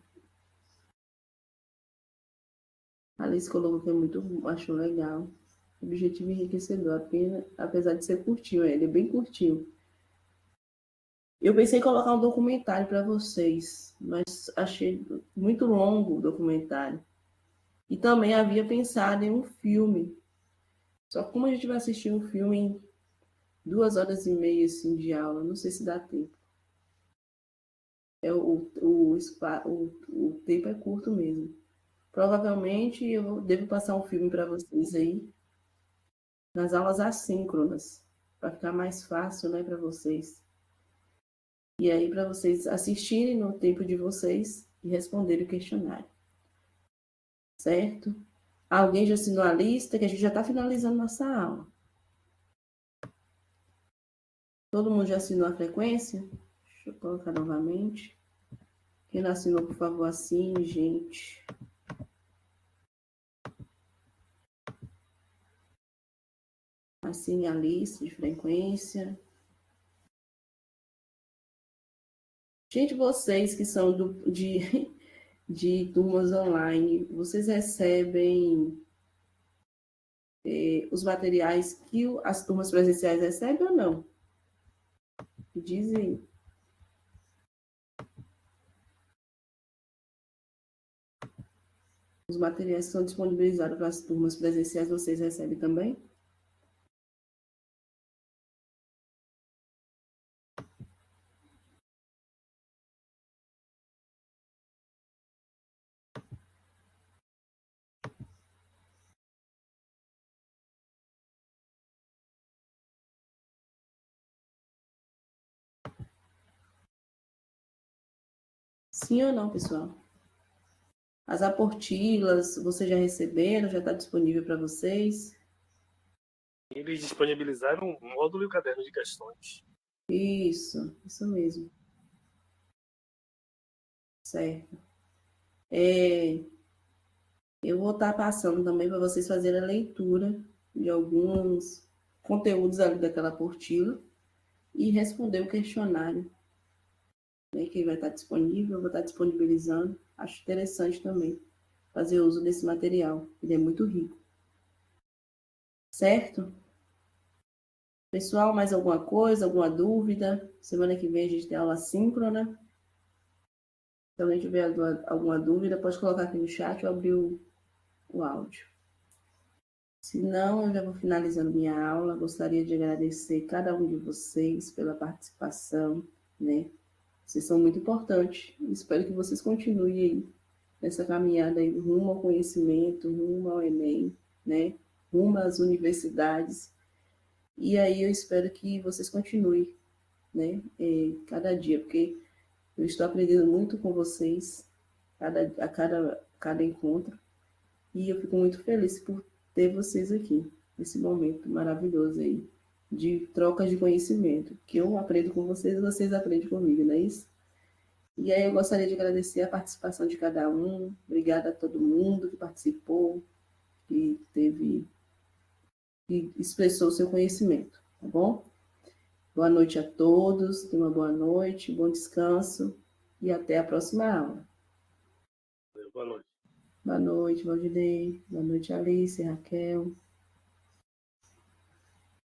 A Alice colocou que é muito, achou legal. Objetivo enriquecedor, apenas, apesar de ser curtinho, ele é bem curtinho. Eu pensei em colocar um documentário para vocês, mas achei muito longo o documentário. E também havia pensado em um filme. Só que como a gente vai assistir um filme em 2 horas e meia assim, de aula, não sei se dá tempo. O tempo é curto mesmo. Provavelmente eu devo passar um filme para vocês aí nas aulas assíncronas, para ficar mais fácil, né, para vocês. E aí para vocês assistirem no tempo de vocês e responderem o questionário. Certo? Alguém já assinou a lista, que a gente já está finalizando nossa aula. Todo mundo já assinou a frequência? Deixa eu colocar novamente. Quem não assinou, por favor, assine, gente. Assine a lista de frequência. Gente, vocês que são de turmas online, vocês recebem os materiais que as turmas presenciais recebem ou não? Dizem. Os materiais que são disponibilizados para as turmas presenciais, vocês recebem também? Sim ou não, pessoal? As apostilas, vocês já receberam? Já está disponível para vocês? Eles disponibilizaram um módulo e o caderno de questões. Isso mesmo. Certo. Eu vou estar passando também para vocês fazerem a leitura de alguns conteúdos ali daquela apostila e responder o questionário, né, que vai estar disponível, eu vou estar disponibilizando. Acho interessante também fazer uso desse material, ele é muito rico. Certo? Pessoal, mais alguma coisa, alguma dúvida? Semana que vem a gente tem aula síncrona. Se alguém tiver alguma dúvida, pode colocar aqui no chat ou abrir o áudio. Se não, eu já vou finalizando minha aula. Gostaria de agradecer cada um de vocês pela participação, né? Vocês são muito importantes. Espero que vocês continuem aí nessa caminhada aí rumo ao conhecimento, rumo ao Enem, né? Rumo às universidades. E aí eu espero que vocês continuem, né? Cada dia, porque eu estou aprendendo muito com vocês a cada encontro. E eu fico muito feliz por ter vocês aqui, nesse momento maravilhoso aí, de trocas de conhecimento, que eu aprendo com vocês e vocês aprendem comigo, não é isso? E aí eu gostaria de agradecer a participação de cada um, obrigada a todo mundo que participou, que expressou seu conhecimento, tá bom? Boa noite a todos, tenham uma boa noite, bom descanso e até a próxima aula. Boa noite. Boa noite, Valdinei. Boa noite, Alice, Raquel.